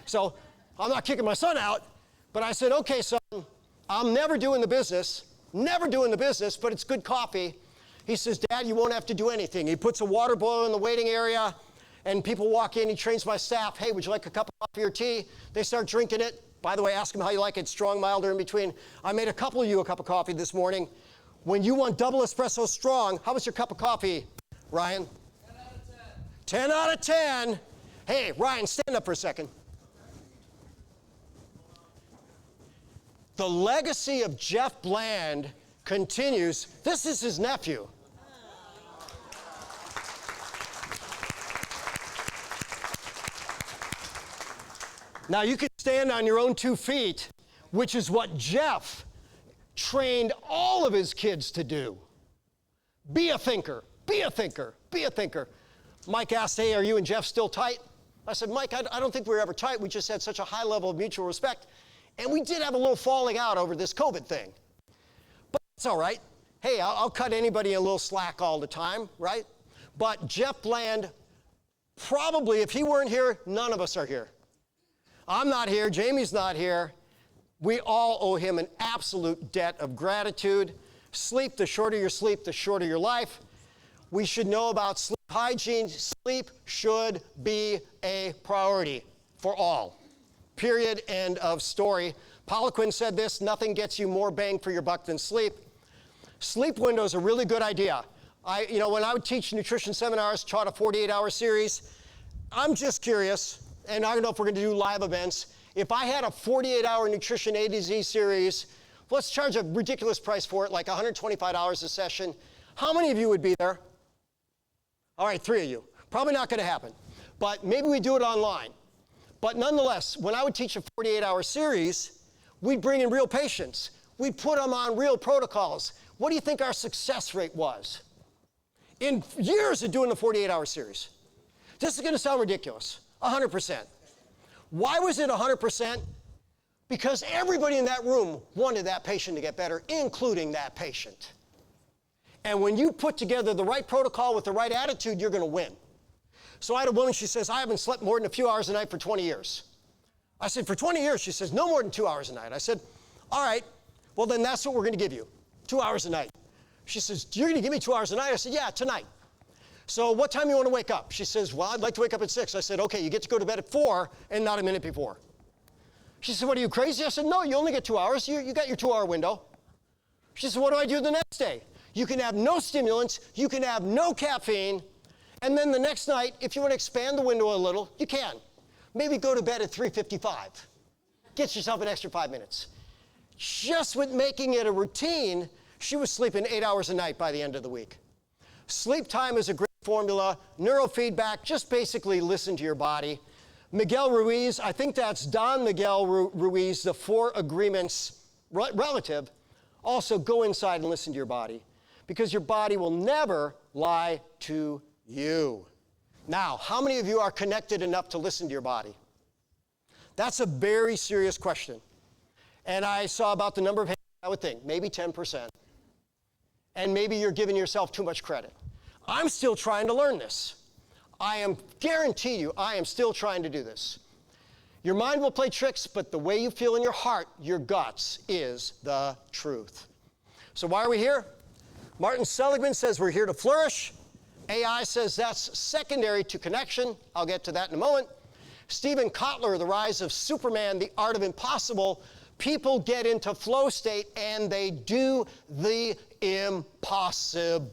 So I'm not kicking my son out, but I said, okay, son, I'm never doing the business, but it's good coffee. He says, Dad, you won't have to do anything. He puts a water boiler in the waiting area, and people walk in. He trains my staff. Hey, would you like a cup of coffee or tea? They start drinking it. By the way, ask them how you like it, strong, mild, or in between. I made a couple of you a cup of coffee this morning. When you want double espresso strong, how was your cup of coffee, Ryan? 10 out of 10. Hey, Ryan, stand up for a second. The legacy of Jeff Bland continues. This is his nephew. Now you can stand on your own 2 feet, which is what Jeff trained all of his kids to do. Be a thinker, be a thinker, be a thinker. Mike asked, hey, are you and Jeff still tight? I said, Mike, I don't think we were ever tight. We just had such a high level of mutual respect. And we did have a little falling out over this COVID thing. But it's all right. Hey, I'll cut anybody a little slack all the time, right? But Jeff Bland, probably, if he weren't here, none of us are here. I'm not here, Jamie's not here. We all owe him an absolute debt of gratitude. Sleep, the shorter your sleep, the shorter your life. We should know about sleep hygiene. Sleep should be a priority for all. Period, end of story. Poliquin said this, nothing gets you more bang for your buck than sleep. Sleep window is a really good idea. When I would teach nutrition seminars, taught a 48-hour series, I'm just curious, and I don't know if we're gonna do live events, if I had a 48-hour nutrition A to Z series, let's charge a ridiculous price for it, like $125 a session, how many of you would be there? All right, 3 of you. Probably not gonna happen, but maybe we do it online. But nonetheless, when I would teach a 48-hour series, we'd bring in real patients. We'd put them on real protocols. What do you think our success rate was? In years of doing the 48-hour series. This is gonna sound ridiculous, 100%. Why was it 100%? Because everybody in that room wanted that patient to get better, including that patient. And when you put together the right protocol with the right attitude, you're gonna win. So I had a woman, she says, I haven't slept more than a few hours a night for 20 years. I said, for 20 years? She says, no more than 2 hours a night. I said, all right, well then that's what we're gonna give you, 2 hours a night. She says, you're gonna give me 2 hours a night? I said, yeah, tonight. So what time you wanna wake up? She says, well, I'd like to wake up at 6. I said, okay, you get to go to bed at 4 and not a minute before. She said, what, are you crazy? I said, no, you only get 2 hours. You got your 2-hour window. She said, what do I do the next day? You can have no stimulants, you can have no caffeine, and then the next night, if you want to expand the window a little, you can. Maybe go to bed at 3:55. Get yourself an extra 5 minutes. Just with making it a routine, she was sleeping 8 hours a night by the end of the week. Sleep time is a great formula. Neurofeedback, just basically listen to your body. Miguel Ruiz, I think that's Don Miguel Ruiz, the 4 agreements relative. Also, go inside and listen to your body, because your body will never lie to you. Now, how many of you are connected enough to listen to your body? That's a very serious question. And I saw about the number of hands, I would think, maybe 10%. And maybe you're giving yourself too much credit. I'm still trying to learn this. Guarantee you, I am still trying to do this. Your mind will play tricks, but the way you feel in your heart, your guts, is the truth. So why are we here? Martin Seligman says we're here to flourish. AI says that's secondary to connection. I'll get to that in a moment. Stephen Kotler, The Rise of Superman, The Art of Impossible. People get into flow state and they do the impossible.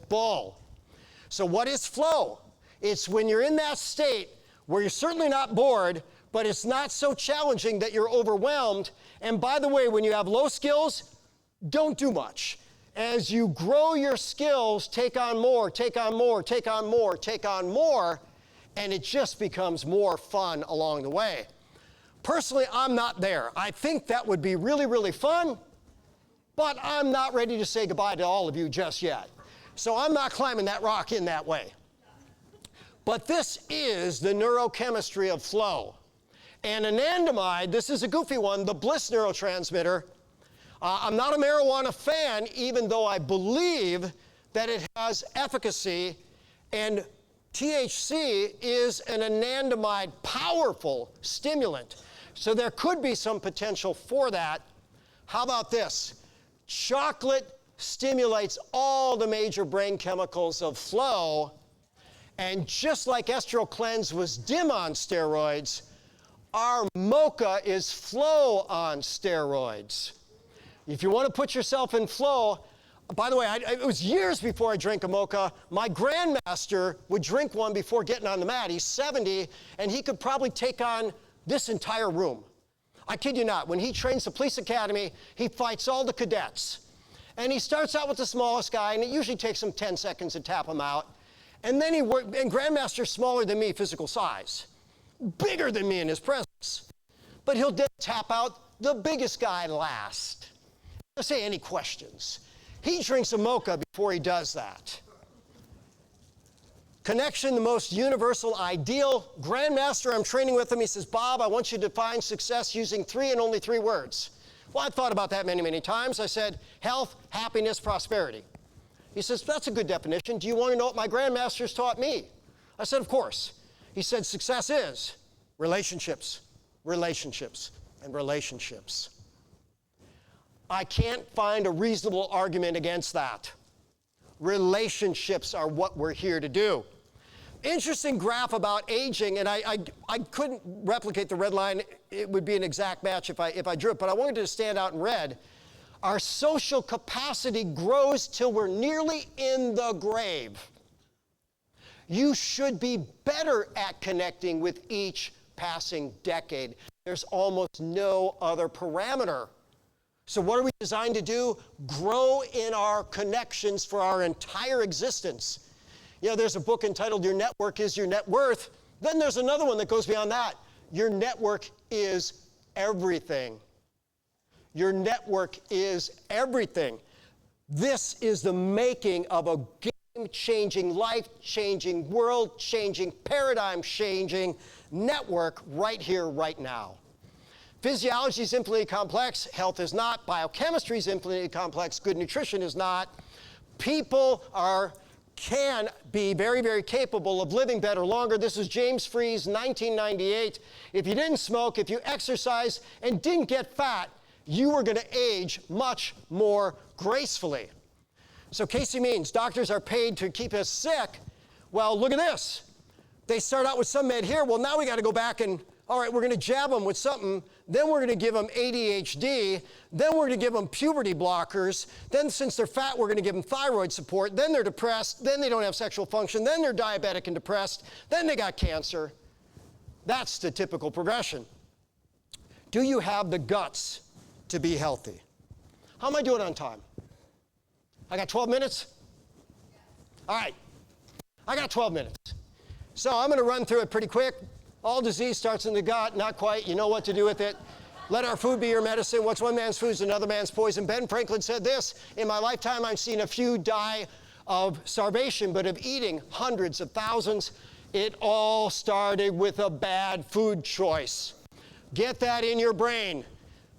So what is flow? It's when you're in that state where you're certainly not bored, but it's not so challenging that you're overwhelmed. And by the way, when you have low skills, don't do much. As you grow your skills, take on more, take on more, take on more, take on more, and it just becomes more fun along the way. Personally, I'm not there. I think that would be really, really fun, but I'm not ready to say goodbye to all of you just yet. So I'm not climbing that rock in that way. But this is the neurochemistry of flow. And anandamide, this is a goofy one, the bliss neurotransmitter. I'm not a marijuana fan, even though I believe that it has efficacy, and THC is an anandamide, powerful stimulant. So there could be some potential for that. How about this? Chocolate stimulates all the major brain chemicals of flow, and just like Estro Cleanse was dim on steroids, our mocha is flow on steroids. If you want to put yourself in flow, by the way, it was years before I drank a mocha. My grandmaster would drink one before getting on the mat. He's 70, and he could probably take on this entire room. I kid you not. When he trains the police academy, he fights all the cadets. And he starts out with the smallest guy, and it usually takes him 10 seconds to tap him out. And then and Grandmaster's smaller than me, physical size. Bigger than me in his presence. but he'll then tap out the biggest guy last. Don't say any questions. He drinks a mocha before he does that. Connection, the most universal ideal. Grandmaster, I'm training with him. He says, Bob, I want you to define success using 3 and only 3 words. Well, I've thought about that many, many times. I said, health, happiness, prosperity. He says, that's a good definition. Do you want to know what my grandmasters taught me? I said, of course. He said, success is relationships, relationships, and relationships. I can't find a reasonable argument against that. Relationships are what we're here to do. Interesting graph about aging, and I couldn't replicate the red line. It would be an exact match if I drew it, but I wanted to stand out in red. Our social capacity grows till we're nearly in the grave. You should be better at connecting with each passing decade. There's almost no other parameter. So what are we designed to do? Grow in our connections for our entire existence. You know, there's a book entitled Your Network is Your Net Worth. Then there's another one that goes beyond that. Your network is everything. Your network is everything. This is the making of a game-changing, life-changing, world-changing, paradigm-changing network right here, right now. Physiology is infinitely complex. Health is not. Biochemistry is infinitely complex. Good nutrition is not. People can be very, very capable of living better longer. This is James Free's 1998. If you didn't smoke, if you exercised and didn't get fat, you were going to age much more gracefully. So Casey means doctors are paid to keep us sick. Well, look at this. They start out with some med here. Well, now we got to go back and, all right, we're going to jab them with something. Then we're going to give them ADHD. Then we're going to give them puberty blockers. Then since they're fat, we're going to give them thyroid support. Then they're depressed. Then they don't have sexual function. Then they're diabetic and depressed. Then they got cancer. That's the typical progression. Do you have the guts to be healthy? How am I doing on time? I got 12 minutes? All right. I got 12 minutes. So I'm going to run through it pretty quick. All disease starts in the gut. Not quite. You know what to do with it. Let our food be your medicine. What's one man's food is another man's poison. Ben Franklin said this, in my lifetime I've seen a few die of starvation, but of eating hundreds of thousands. It all started with a bad food choice. Get that in your brain.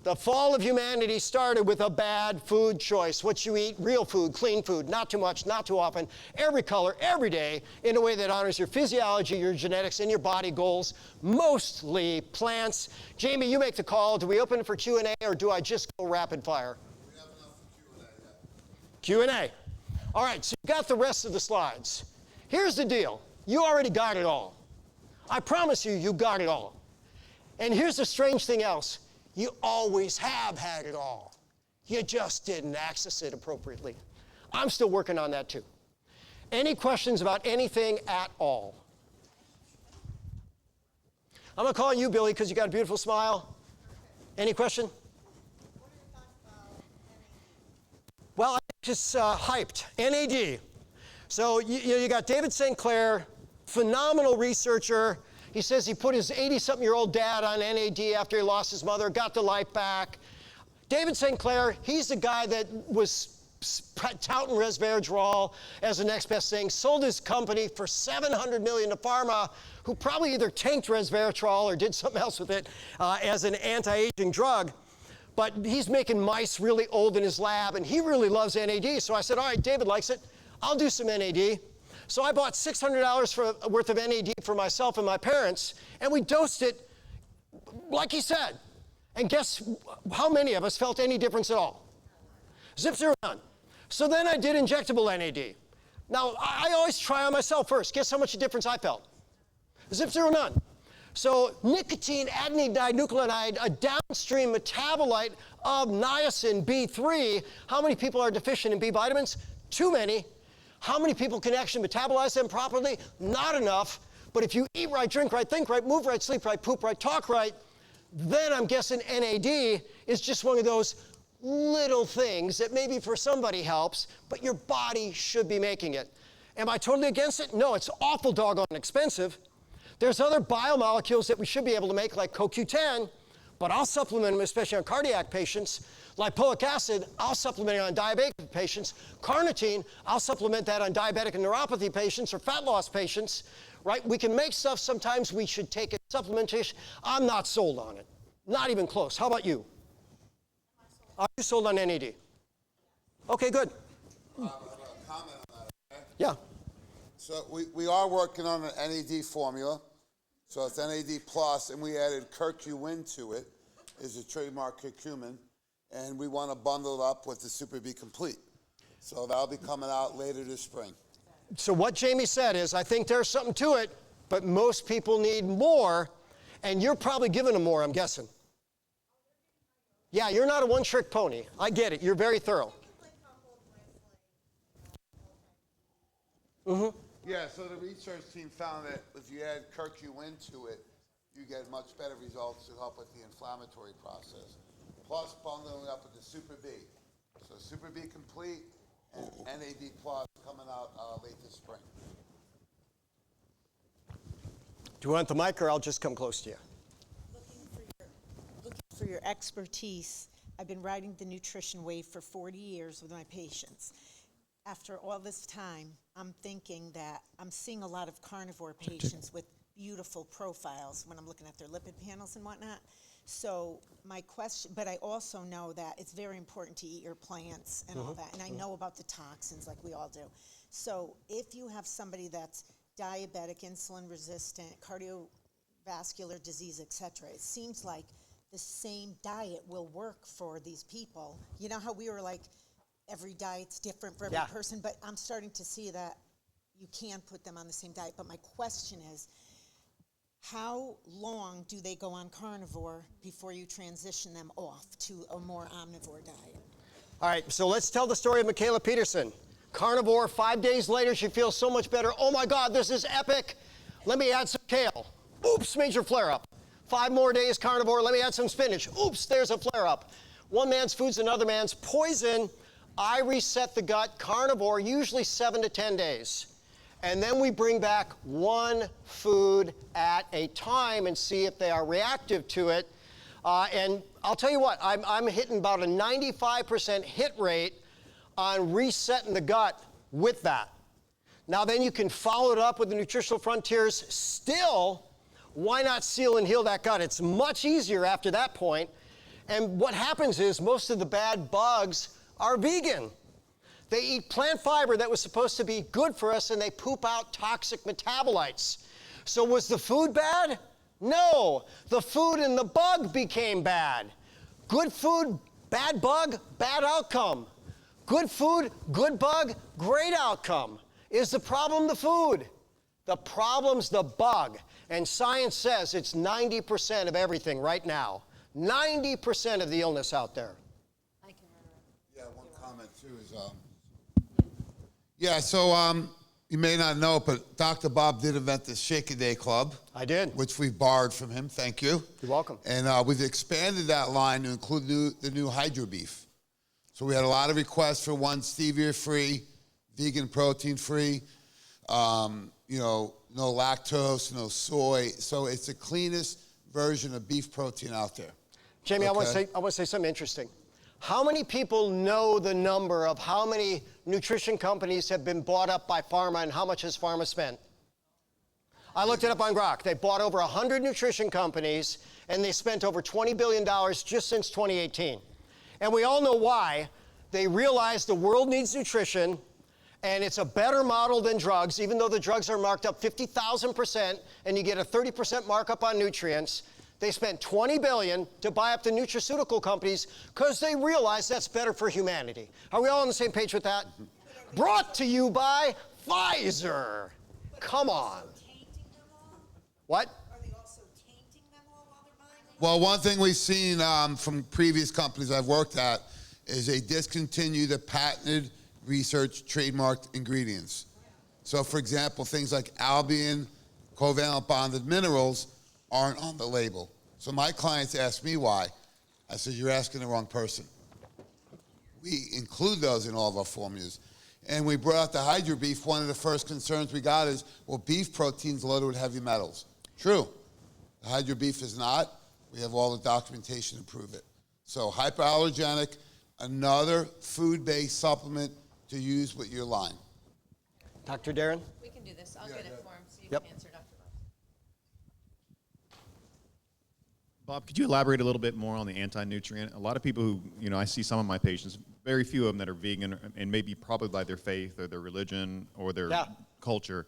The fall of humanity started with a bad food choice. What you eat, real food, clean food, not too much, not too often, every color, every day, in a way that honors your physiology, your genetics, and your body goals, mostly plants. Jamie, you make the call. Do we open it for Q&A, or do I just go rapid fire? We have enough for Q&A. Q&A. All right, so you got the rest of the slides. Here's the deal. You already got it all. I promise you, you got it all. And here's the strange thing else. You always have had it all. You just didn't access it appropriately. I'm still working on that too. Any questions about anything at all? I'm going to call you, Billy, because you got a beautiful smile. Any question? What are your thoughts about NAD? Well, I just hyped. NAD. So you got David St. Clair, phenomenal researcher. He says he put his 80-something-year-old dad on NAD after he lost his mother, got the life back. David St. Clair, he's the guy that was touting resveratrol as the next best thing, sold his company for $700 million to pharma, who probably either tanked resveratrol or did something else with it as an anti-aging drug. But he's making mice really old in his lab, and he really loves NAD. So I said, all right, David likes it. I'll do some NAD. So I bought $600 worth of NAD for myself and my parents, and we dosed it like he said. And guess how many of us felt any difference at all? Zip, zero, none. So then I did injectable NAD. Now, I always try on myself first. Guess how much difference I felt? Zip, zero, none. So nicotine adenine dinucleotide, a downstream metabolite of niacin B3. How many people are deficient in B vitamins? Too many. How many people can actually metabolize them properly? Not enough. But if you eat right, drink right, think right, move right, sleep right, poop right, talk right, then I'm guessing NAD is just one of those little things that maybe for somebody helps, but your body should be making it. Am I totally against it? No, it's awful doggone expensive. There's other biomolecules that we should be able to make, like CoQ10, But I'll supplement them, especially on cardiac patients. Lipoic acid, I'll supplement it on diabetic patients. Carnitine, I'll supplement that on diabetic and neuropathy patients or fat loss patients, right? We can make stuff, sometimes we should take it supplementation. I'm not sold on it, not even close. How about you? Are you sold on NAD? Okay, good. I have a comment on that, okay? Yeah. So we are working on an NAD formula. So it's NAD plus, and we added curcumin to it, is a trademark curcumin, and we want to bundle it up with the Super B Complete. So that'll be coming out later this spring. So what Jamie said is, I think there's something to it, but most people need more, and you're probably giving them more, I'm guessing. Yeah, you're not a one-trick pony. I get it. You're very thorough. Mm-hmm. Yeah, so the research team found that if you add curcumin to it, you get much better results to help with the inflammatory process. Plus bundling up with the Super B. So Super B Complete and NAD Plus coming out late this spring. Do you want the mic, or I'll just come close to you? Looking for your expertise. I've been riding the nutrition wave for 40 years with my patients. After all this time, I'm thinking that I'm seeing a lot of carnivore patients with beautiful profiles when I'm looking at their lipid panels and whatnot. So my question, but I also know that it's very important to eat your plants and all that, and I know about the toxins like we all do. So if you have somebody that's diabetic, insulin resistant, cardiovascular disease, etc., it seems like the same diet will work for these people. You know how we were like, every diet's different for every person, but I'm starting to see that you can put them on the same diet. But my question is, how long do they go on carnivore before you transition them off to a more omnivore diet? All right, so let's tell the story of Michaela Peterson. Carnivore, 5 days later, she feels so much better. Oh my God, this is epic. Let me add some kale. Oops, major flare-up. 5 more days carnivore, let me add some spinach. Oops, there's a flare-up. One man's food's another man's poison. I reset the gut carnivore, usually 7 to 10 days. And then we bring back one food at a time and see if they are reactive to it. And I'll tell you what, I'm hitting about a 95% hit rate on resetting the gut with that. Now then you can follow it up with the nutritional frontiers. Still, why not seal and heal that gut? It's much easier after that point. And what happens is most of the bad bugs are vegan. They eat plant fiber that was supposed to be good for us, and they poop out toxic metabolites. So was the food bad? No. The food and the bug became bad. Good food, bad bug, bad outcome. Good food, good bug, great outcome. Is the problem the food? The problem's the bug. And science says it's 90% of everything right now. 90% of the illness out there. Yeah, one comment too is, you may not know, but Dr. Bob did invent the Shake a Day Club. I did. Which we borrowed from him. Thank you. You're welcome. And we've expanded that line to include the new Hydro Beef. So we had a lot of requests for one stevia-free, vegan protein-free, no lactose, no soy. So it's the cleanest version of beef protein out there. Jamie, Okay. I want to say something interesting. How many people know the number of how many nutrition companies have been bought up by pharma and how much has pharma spent? I looked it up on Grok. They bought over 100 nutrition companies and they spent over $20 billion just since 2018. And we all know why. They realized the world needs nutrition and it's a better model than drugs, even though the drugs are marked up 50,000% and you get a 30% markup on nutrients. They spent $20 billion to buy up the nutraceutical companies because they realized that's better for humanity. Are we all on the same page with that? Brought to you by Pfizer. Come on. What? Are they also tainting them all while they're buying them? Well, one thing we've seen from previous companies I've worked at is they discontinue the patented, research, trademarked ingredients. So, for example, things like albumin, covalent bonded minerals aren't on the label. So my clients ask me why. I said, you're asking the wrong person. We include those in all of our formulas. And we brought out the Hydro Beef. One of the first concerns we got is, well, beef protein's loaded with heavy metals. True. The Hydro Beef is not. We have all the documentation to prove it. So hypoallergenic, another food-based supplement to use with your line. Dr. Darren? We can do this. I'll get it for him so you Yep. can answer Dr. Bob. Bob, could you elaborate a little bit more on the anti-nutrient? A lot of people who, I see some of my patients, very few of them that are vegan, and maybe probably by their faith or their religion or their culture.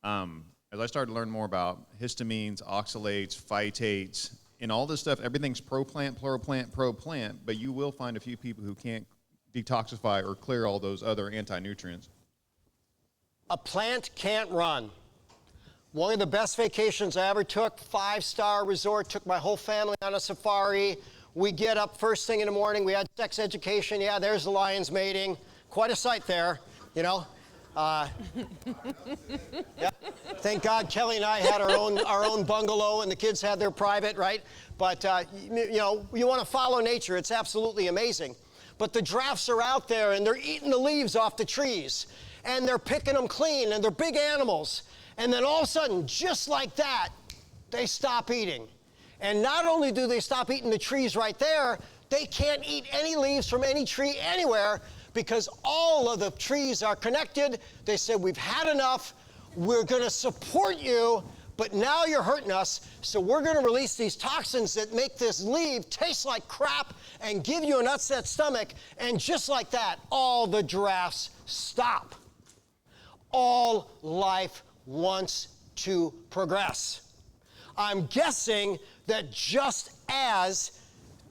As I started to learn more about histamines, oxalates, phytates, and all this stuff, everything's pro-plant, pro-plant, but you will find a few people who can't detoxify or clear all those other anti-nutrients. A plant can't run. One of the best vacations I ever took, 5-star resort, took my whole family on a safari. We get up first thing in the morning, we had sex education. Yeah, there's the lions mating. Quite a sight there, Yeah. Thank God Kelly and I had our own bungalow and the kids had their private, right? But, you want to follow nature. It's absolutely amazing. But the giraffes are out there and they're eating the leaves off the trees and they're picking them clean and they're big animals. And then all of a sudden, just like that, they stop eating. And not only do they stop eating the trees right there, they can't eat any leaves from any tree anywhere because all of the trees are connected. They said, we've had enough. We're going to support you, but now you're hurting us. So we're going to release these toxins that make this leaf taste like crap and give you an upset stomach. And just like that, all the giraffes stop. All life wants to progress. I'm guessing that just as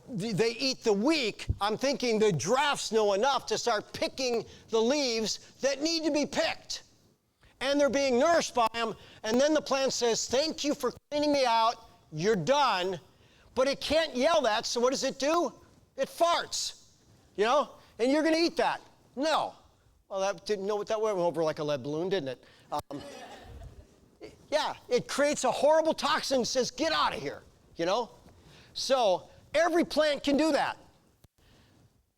they eat the weak, I'm thinking the giraffes know enough to start picking the leaves that need to be picked. And they're being nourished by them. And then the plant says, thank you for cleaning me out. You're done. But it can't yell that, so what does it do? It farts, and you're going to eat that. No. Well, that went over like a lead balloon, didn't it? Yeah, it creates a horrible toxin that says, get out of here, So every plant can do that.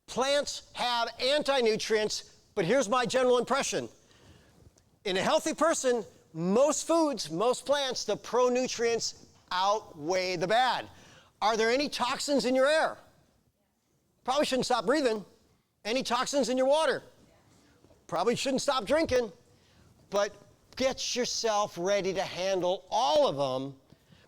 Plants have anti-nutrients, but here's my general impression. In a healthy person, most foods, most plants, the pro-nutrients outweigh the bad. Are there any toxins in your air? Probably shouldn't stop breathing. Any toxins in your water? Probably shouldn't stop drinking. But get yourself ready to handle all of them,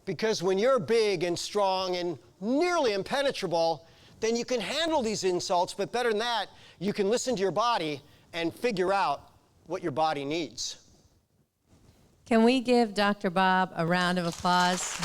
because when you're big and strong and nearly impenetrable, then you can handle these insults, but better than that, you can listen to your body and figure out what your body needs. Can we give Dr. Bob a round of applause?